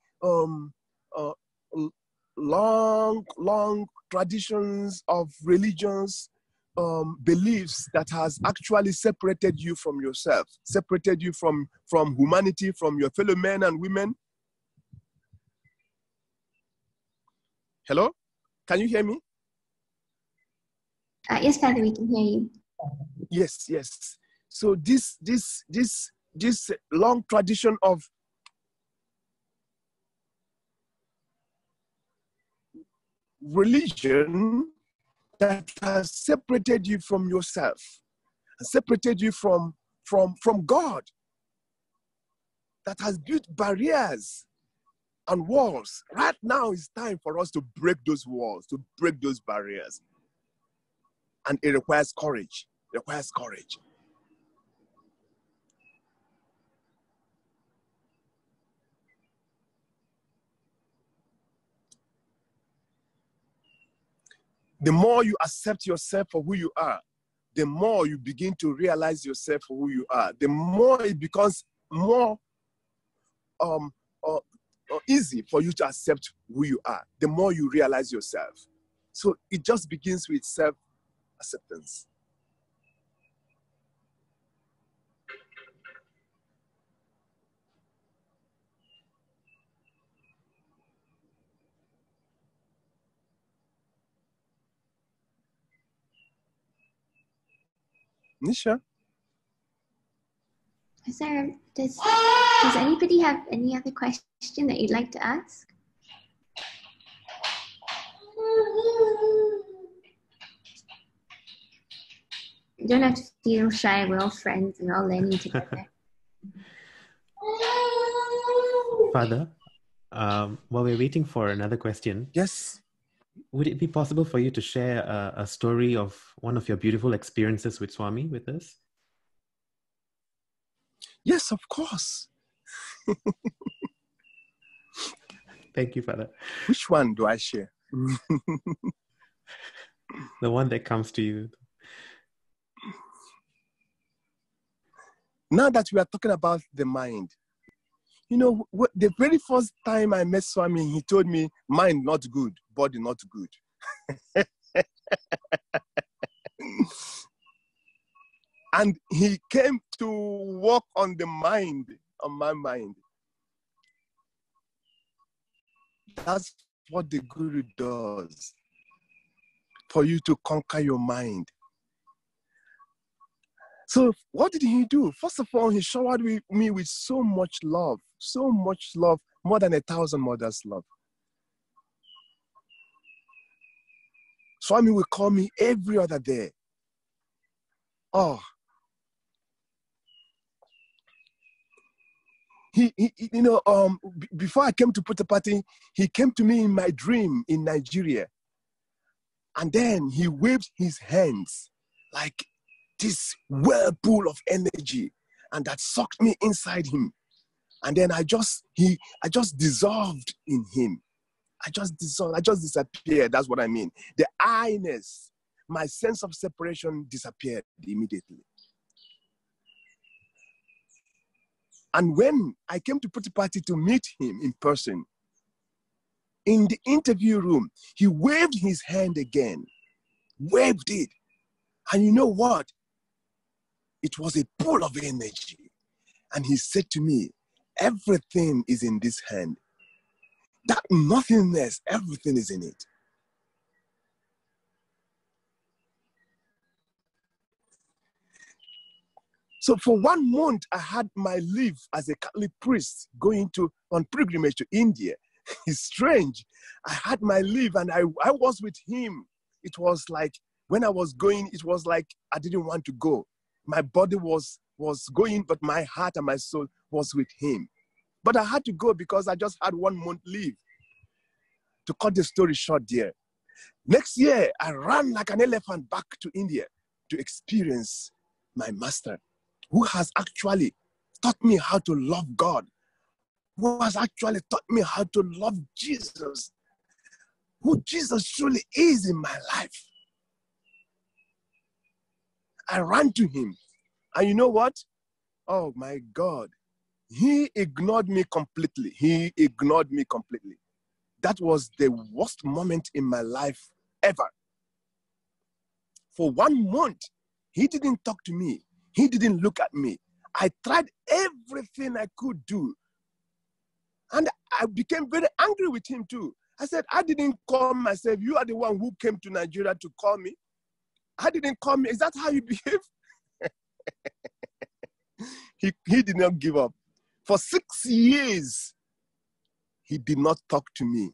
long traditions of religions, beliefs that has actually separated you from yourself, separated you from humanity, from your fellow men and women. Hello? Can you hear me? Yes, Father, we can hear you. Yes. So this long tradition of religion that has separated you from yourself, separated you from God, that has built barriers and walls. Right now it's time for us to break those walls, to break those barriers. And it requires courage. It requires courage. The more you accept yourself for who you are, the more you begin to realize yourself for who you are. The more it becomes more easy for you to accept who you are. The more you realize yourself. So it just begins with self-acceptance. Nisha? Sir, does anybody have any other question that you'd like to ask? You don't have to feel shy. We're all friends and we're all learning together. Father, while we're waiting for another question, Yes. Would it be possible for you to share a story of one of your beautiful experiences with Swami with us? Yes, of course. Thank you, Father. Which one do I share? The one that comes to you. Now that we are talking about the mind, you know, the very first time I met Swami, he told me, mind not good, body not good. And he came to work on the mind, on my mind. That's what the Guru does, for you to conquer your mind. So what did he do? First of all, he showered me with so much love, more than 1,000 mothers' love. Swami will call me every other day. Oh. Before I came to Puttapati, he came to me in my dream in Nigeria. And then he waved his hands like this whirlpool of energy, and that sucked me inside him. And then I just dissolved in him. I just disappeared. That's what I mean. The I-ness, my sense of separation disappeared immediately. And when I came to Puttapati to meet him in person, in the interview room, he waved his hand again, waved it. And you know what? It was a pool of energy. And he said to me, everything is in this hand. That nothingness, everything is in it. So for 1 month, I had my leave as a Catholic priest going on pilgrimage to India. It's strange. I had my leave and I was with him. It was like, when I was going, it was like I didn't want to go. My body was going, but my heart and my soul was with him. But I had to go because I just had 1 month leave. To cut the story short there. Next year, I ran like an elephant back to India to experience my master, who has actually taught me how to love God, who has actually taught me how to love Jesus, who Jesus truly is in my life. I ran to him, and you know what? Oh my God, he ignored me completely. He ignored me completely. That was the worst moment in my life ever. For 1 month, he didn't talk to me. He didn't look at me. I tried everything I could do. And I became very angry with him too. I said, I didn't call myself. You are the one who came to Nigeria to call me. I didn't call me. Is that how you behave? He did not give up. For 6 years, he did not talk to me.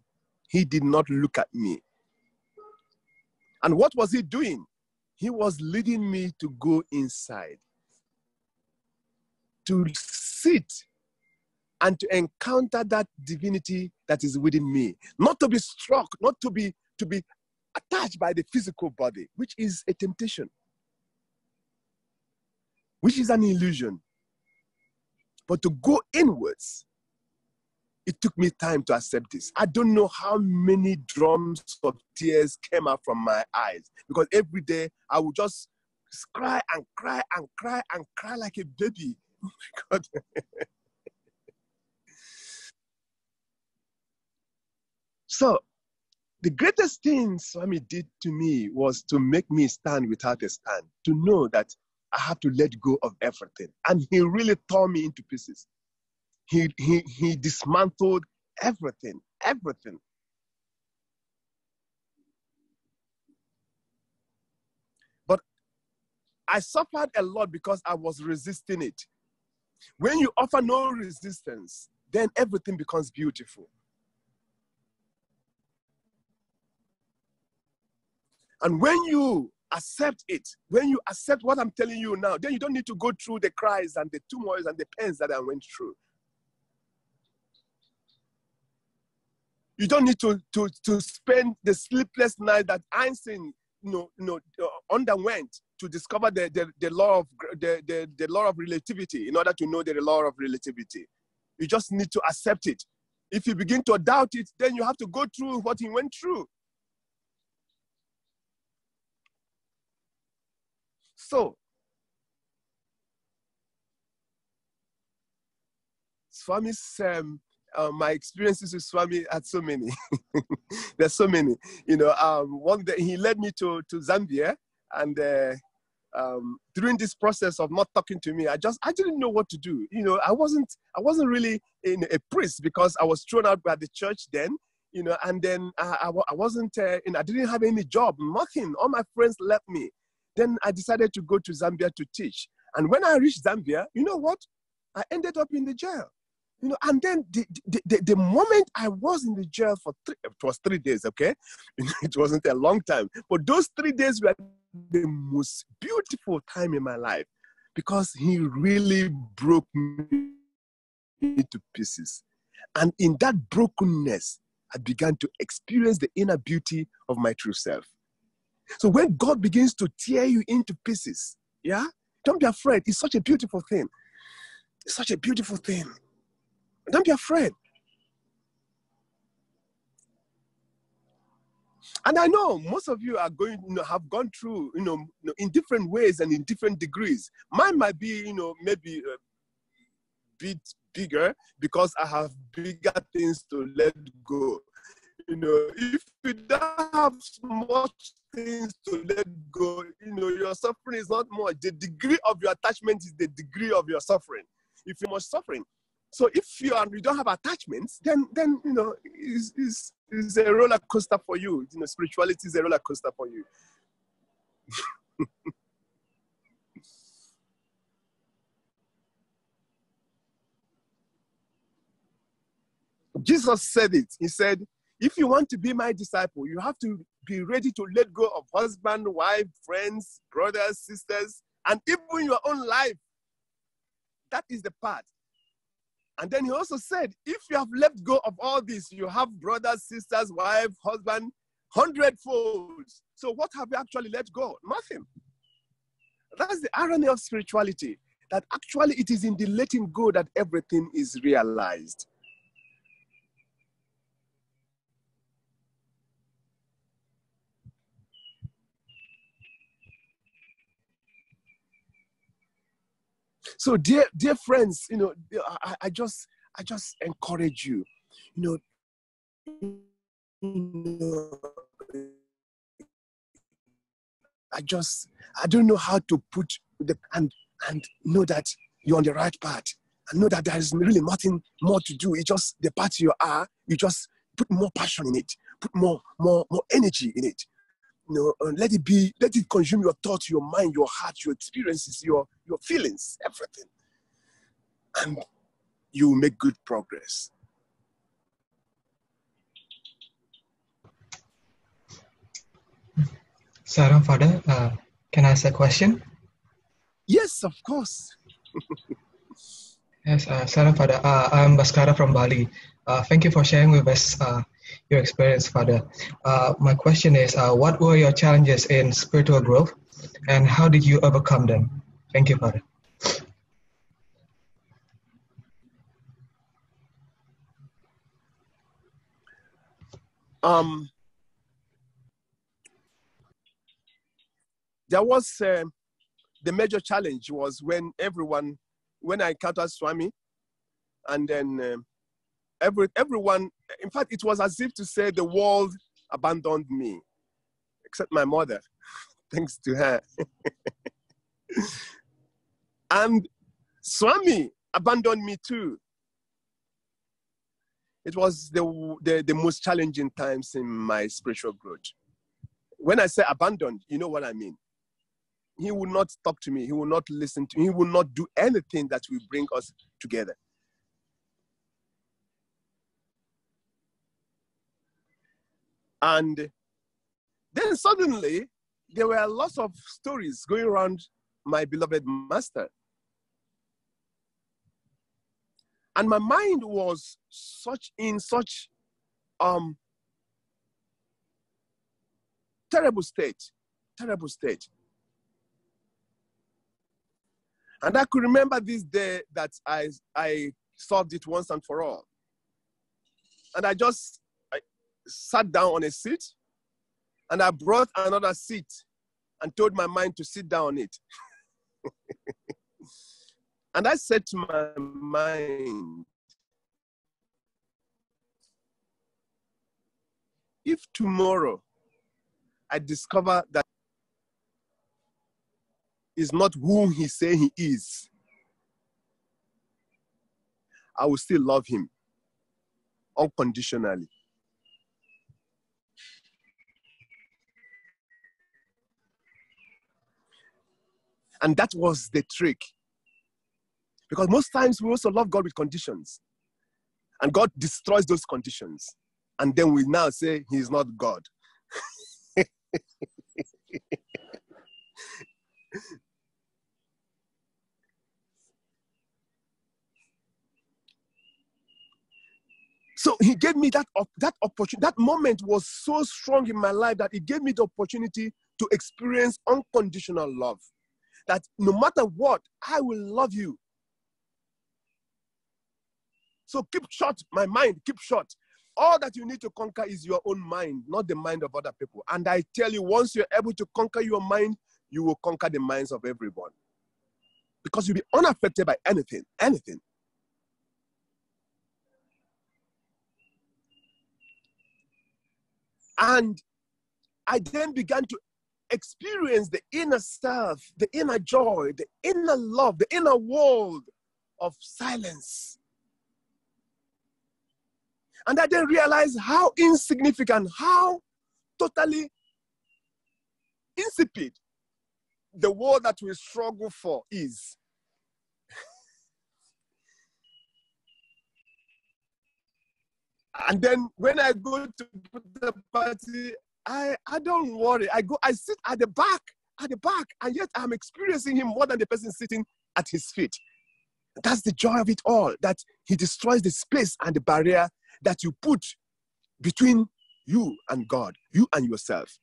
He did not look at me. And what was he doing? He was leading me to go inside, to sit and to encounter that divinity that is within me. Not to be struck, not to be attached by the physical body, which is a temptation, which is an illusion. But to go inwards, it took me time to accept this. I don't know how many drums of tears came out from my eyes, because every day I would just cry and cry and cry and cry like a baby. Oh my God. So the greatest thing Swami did to me was to make me stand without a stand, to know that I have to let go of everything. And he really tore me into pieces. He dismantled everything. But I suffered a lot because I was resisting it. When you offer no resistance, then everything becomes beautiful. And when you accept it, when you accept what I'm telling you now, then you don't need to go through the cries and the turmoils and the pains that I went through. You don't need to spend the sleepless night that Einstein underwent to discover the law of relativity in order to know the law of relativity. You just need to accept it. If you begin to doubt it, then you have to go through what he went through. So, Swami's, my experiences with Swami had so many. There's so many. One day he led me to Zambia, and during this process of not talking to me, I didn't know what to do. I wasn't really a priest because I was thrown out by the church then. And then I wasn't. I didn't have any job, nothing. All my friends left me. Then I decided to go to Zambia to teach. And when I reached Zambia, you know what? I ended up in the jail. And then the moment I was in the jail it was 3 days, okay? It wasn't a long time. But those 3 days were the most beautiful time in my life because he really broke me into pieces. And in that brokenness, I began to experience the inner beauty of my true self. So when God begins to tear you into pieces, yeah, don't be afraid. It's such a beautiful thing. It's such a beautiful thing. Don't be afraid. And I know most of you are going, have gone through, in different ways and in different degrees. Mine might be, maybe a bit bigger because I have bigger things to let go. If you don't have much things to let go, your suffering is not much. The degree of your attachment is the degree of your suffering. If you're much suffering. So if you don't have attachments, then it's a roller coaster for you. Spirituality is a roller coaster for you. Jesus said it. He said, if you want to be my disciple, you have to be ready to let go of husband, wife, friends, brothers, sisters, and even your own life. That is the part. And then he also said, if you have let go of all this, you have brothers, sisters, wife, husband, 100-fold. So what have you actually let go? Nothing. That's the irony of spirituality, that actually it is in the letting go that everything is realized. So, dear friends, I just encourage you, I don't know how to put and know that you're on the right path, and know that there is really nothing more to do. It's just the path you are. You just put more passion in it, put more energy in it. Let it consume your thoughts, your mind, your heart, your experiences, your feelings, everything. And you will make good progress. Saram, Father, can I ask a question? Yes, of course. Yes, Saram, Father. I'm Baskara from Bali. Thank you for sharing with us your experience, Father. My question is, what were your challenges in spiritual growth, and how did you overcome them? Thank you, Father. There was the major challenge was when I encountered Swami, and then everyone, in fact, it was as if to say the world abandoned me, except my mother, thanks to her. And Swami abandoned me too. It was the most challenging times in my spiritual growth. When I say abandoned, you know what I mean. He will not talk to me. He will not listen to me. He will not do anything that will bring us together. And then suddenly, there were lots of stories going around my beloved master. And my mind was in such terrible state. And I could remember this day that I solved it once and for all. And I sat down on a seat, and I brought another seat and told my mind to sit down on it. And I said to my mind, if tomorrow I discover that is not who he say he is, I will still love him unconditionally. And that was the trick. Because most times we also love God with conditions. And God destroys those conditions. And then we now say he is not God. So he gave me that opportunity. That moment was so strong in my life that it gave me the opportunity to experience unconditional love. That no matter what, I will love you. So keep short, my mind, keep short. All that you need to conquer is your own mind, not the mind of other people. And I tell you, once you're able to conquer your mind, you will conquer the minds of everyone. Because you'll be unaffected by anything. And I then began to experience the inner self, the inner joy, the inner love, the inner world of silence. And I then realized how insignificant, how totally insipid the world that we struggle for is. And then when I go to the party, I don't worry. I sit at the back, and yet I'm experiencing him more than the person sitting at his feet. That's the joy of it all, that he destroys the space and the barrier that you put between you and God, you and yourself.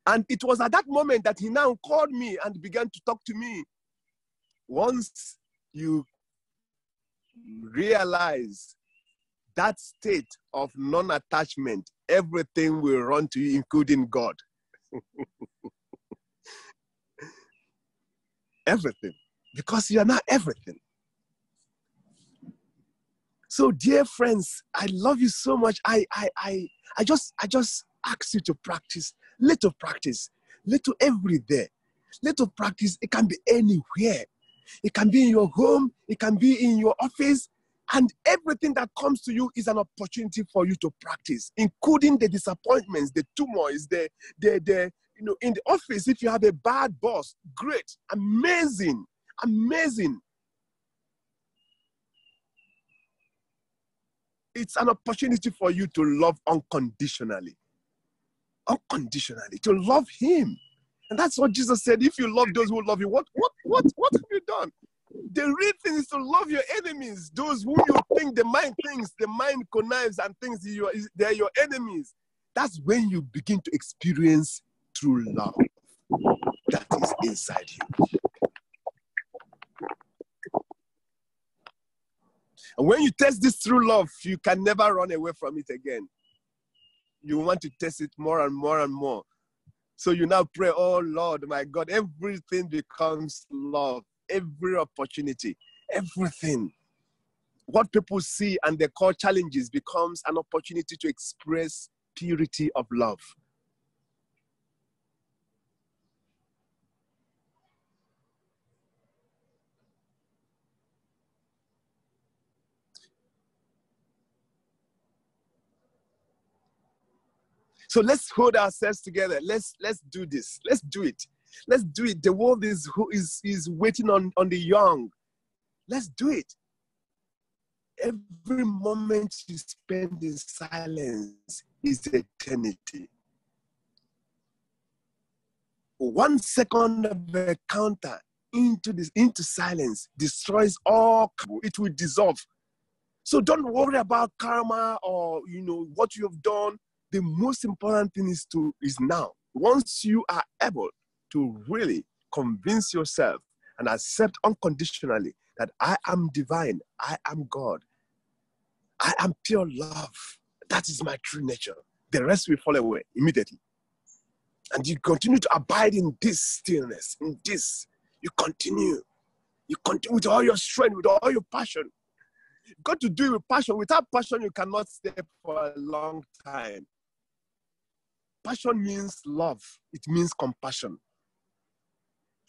And it was at that moment that he now called me and began to talk to me. Once you realize that state of non-attachment, everything will run to you, including God. Everything. Because you are not everything. So, dear friends, I love you so much. I just ask you to practice, little every day. Little practice, it can be anywhere. It can be in your home, it can be in your office, and everything that comes to you is an opportunity for you to practice, including the disappointments, the turmoils, in the office, if you have a bad boss, great, amazing. It's an opportunity for you to love unconditionally. To love him. And that's what Jesus said. If you love those who love you, what have you done? The real thing is to love your enemies, those whom you think the mind thinks, the mind connives and thinks they're your enemies. That's when you begin to experience true love that is inside you. And when you test this true love, you can never run away from it again. You want to test it more and more and more. So you now pray, oh Lord, my God, everything becomes love. Every opportunity, everything. What people see and they call challenges becomes an opportunity to express purity of love. So let's hold ourselves together. Let's do this. Let's do it. Let's do it. The world is waiting on the young. Let's do it. Every moment you spend in silence is eternity. 1 second of encounter into silence destroys all. It will dissolve. So don't worry about karma or what you have done. The most important thing is now. Once you are able to really convince yourself and accept unconditionally that I am divine, I am God, I am pure love. That is my true nature. The rest will fall away immediately. And you continue to abide in this stillness, in this. You continue with all your strength, with all your passion. You've got to do it with passion. Without passion, you cannot stay for a long time. Passion means love. It means compassion.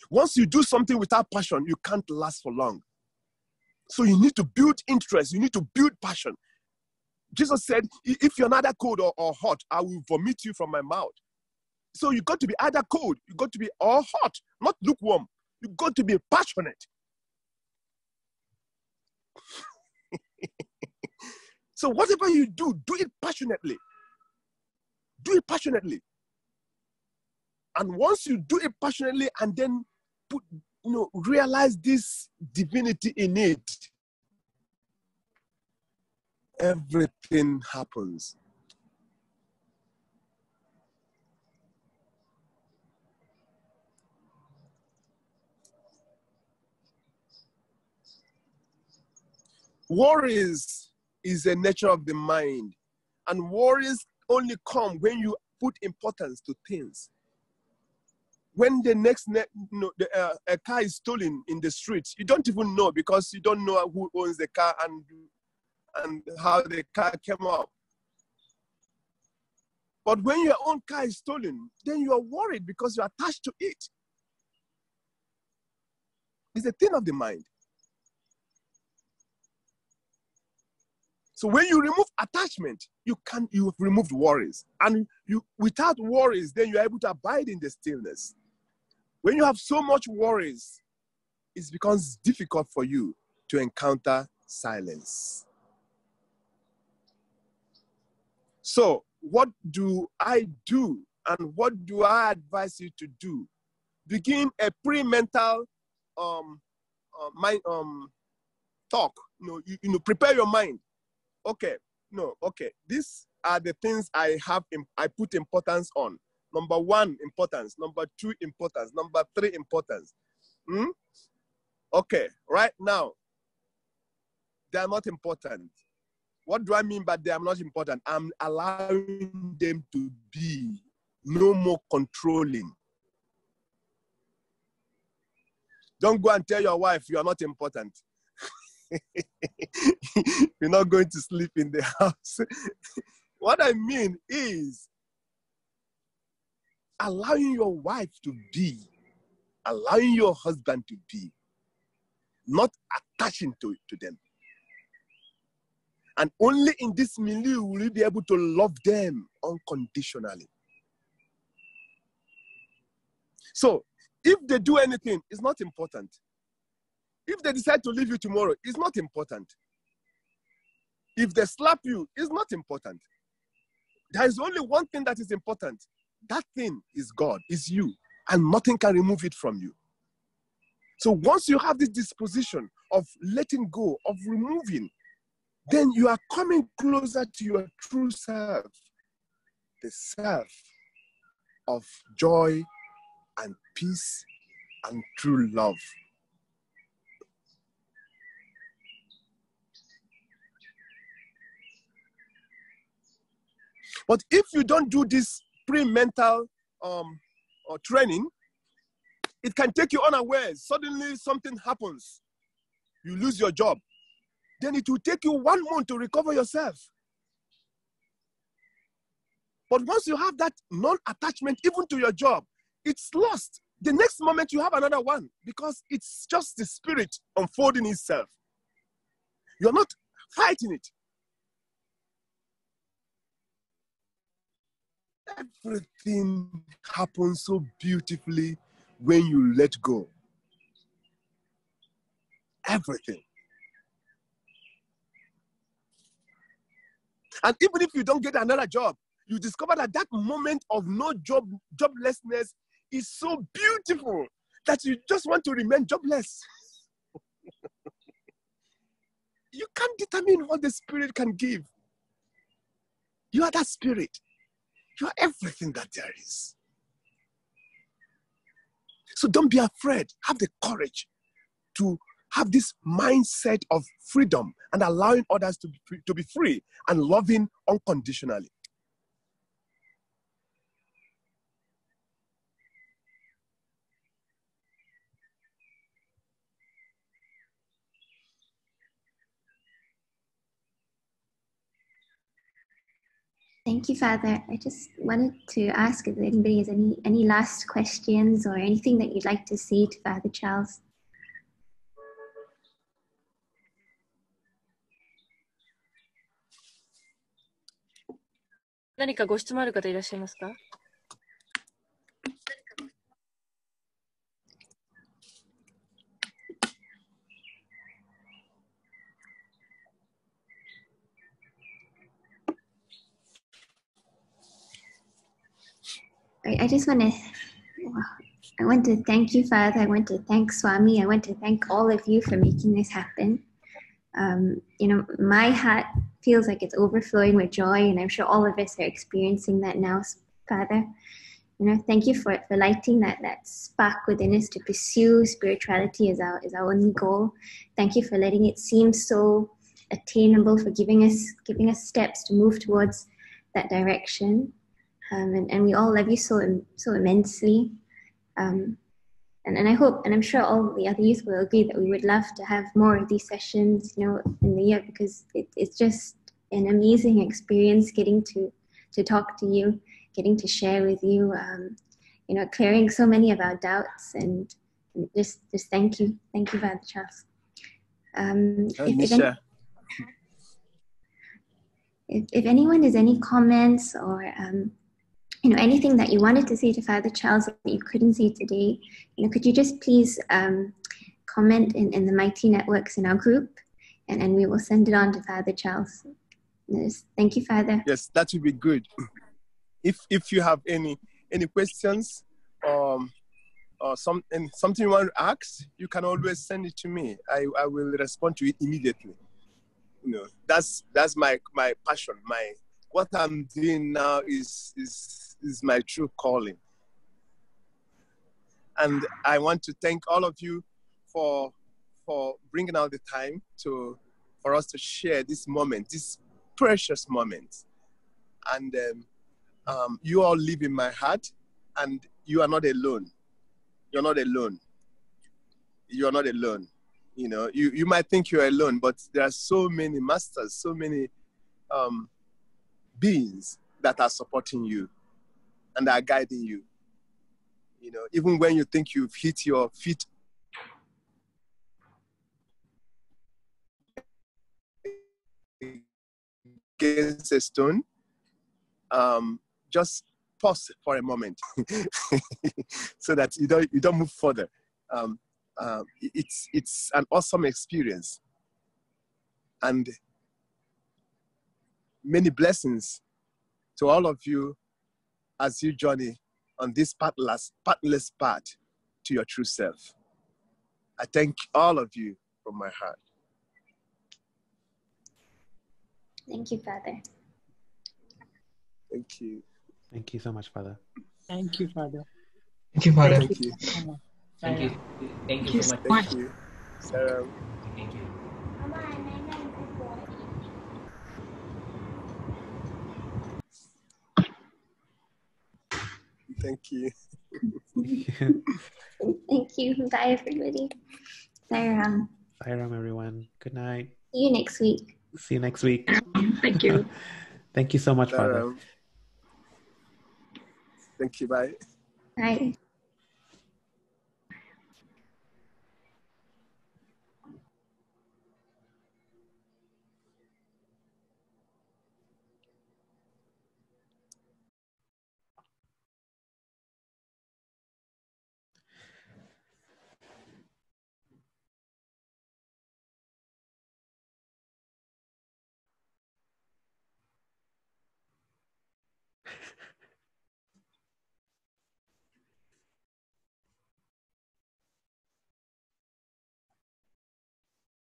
Once you do something without passion, you can't last for long. So you need to build interest. You need to build passion. Jesus said, if you're neither cold or hot, I will vomit you from my mouth. So you got to be either cold, you got to be or hot, not lukewarm. You got to be passionate. So whatever you do, do it passionately. Do it passionately. And once you do it passionately and then realize this divinity in it, everything happens. Worries is a nature of the mind, and worries only come when you put importance to things. When a car is stolen in the streets, you don't even know because you don't know who owns the car and how the car came up. But when your own car is stolen, then you are worried because you are attached to it. It's a thing of the mind. So when you remove attachment, you've removed worries. And without worries, then you're able to abide in the stillness. When you have so much worries, it becomes difficult for you to encounter silence. So what do I do and what do I advise you to do? Begin a pre-mental talk. Prepare your mind. Okay, these are the things I put importance on. Number 1, importance. Number 2, importance. Number 3, importance. Okay, right now, they are not important. What do I mean by they are not important? I'm allowing them to be. No more controlling. Don't go and tell your wife you are not important. You're not going to sleep in the house. What I mean is allowing your wife to be, allowing your husband to be, not attaching to them. And only in this milieu will you be able to love them unconditionally. So, if they do anything, it's not important. If they decide to leave you tomorrow, it's not important. If they slap you, it's not important. There is only one thing that is important. That thing is God, is you, and nothing can remove it from you. So once you have this disposition of letting go, of removing, then you are coming closer to your true self, the self of joy and peace and true love. But if you don't do this pre-mental training, it can take you unawares. Suddenly something happens. You lose your job. Then it will take you 1 month to recover yourself. But once you have that non-attachment even to your job, it's lost. The next moment you have another one because it's just the spirit unfolding itself. You're not fighting it. Everything happens so beautifully when you let go. Everything. And even if you don't get another job, you discover that that moment of joblessness is so beautiful that you just want to remain jobless. You can't determine what the spirit can give. You are that spirit. You are everything that there is. So don't be afraid. Have the courage to have this mindset of freedom and allowing others to be free and loving unconditionally. Thank you, Father. I just wanted to ask if anybody has any last questions or anything that you'd like to say to Father Charles. 何かご質問ある方いらっしゃいますか? I just want to thank you, Father. I want to thank Swami. I want to thank all of you for making this happen. My heart feels like it's overflowing with joy, and I'm sure all of us are experiencing that now, Father. Thank you for lighting that spark within us to pursue spirituality as our only goal. Thank you for letting it seem so attainable, for giving us steps to move towards that direction. And we all love you so immensely. And I hope, and I'm sure all the other youth will agree, that we would love to have more of these sessions, in the year, because it's just an amazing experience getting to talk to you, getting to share with you, clearing so many of our doubts, and just thank you, Father Charles. If anyone has any comments or anything that you wanted to say to Father Charles that you couldn't say today, could you just please comment in the Mighty Networks in our group, and we will send it on to Father Charles. Yes. Thank you, Father. Yes, that would be good. If you have any questions or something you want to ask, you can always send it to me. I will respond to it immediately. That's my passion. What I'm doing now is my true calling. And I want to thank all of you for bringing out the time for us to share this moment, this precious moment. And you all live in my heart, and you are not alone. You're not alone. You are not alone. You might think you're alone, but there are so many masters, so many beings that are supporting you and are guiding you. Even when you think you've hit your feet against a stone, just pause for a moment so that you don't move further. It's an awesome experience, and many blessings to all of you as you journey on this pathless path to your true self. I thank all of you from my heart. Thank you, Father. Thank you. Thank you so much, Father. Thank you, Father. Thank you, Father. Thank you. Thank you. Thank you so much. Thank you, Sarah. Thank you. Thank you. Thank you. Bye, everybody. Sairam. Sairam, everyone. Good night. See you next week. See you next week. Thank you. Thank you so much, Father. Thank you. Bye. Bye.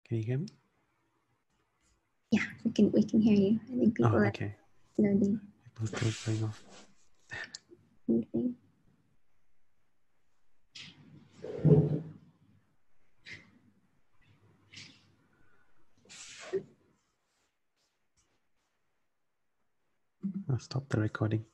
Can you hear me? Yeah, we can hear you. I think people okay. are slowly. It was still going off. Anything. stop the recording.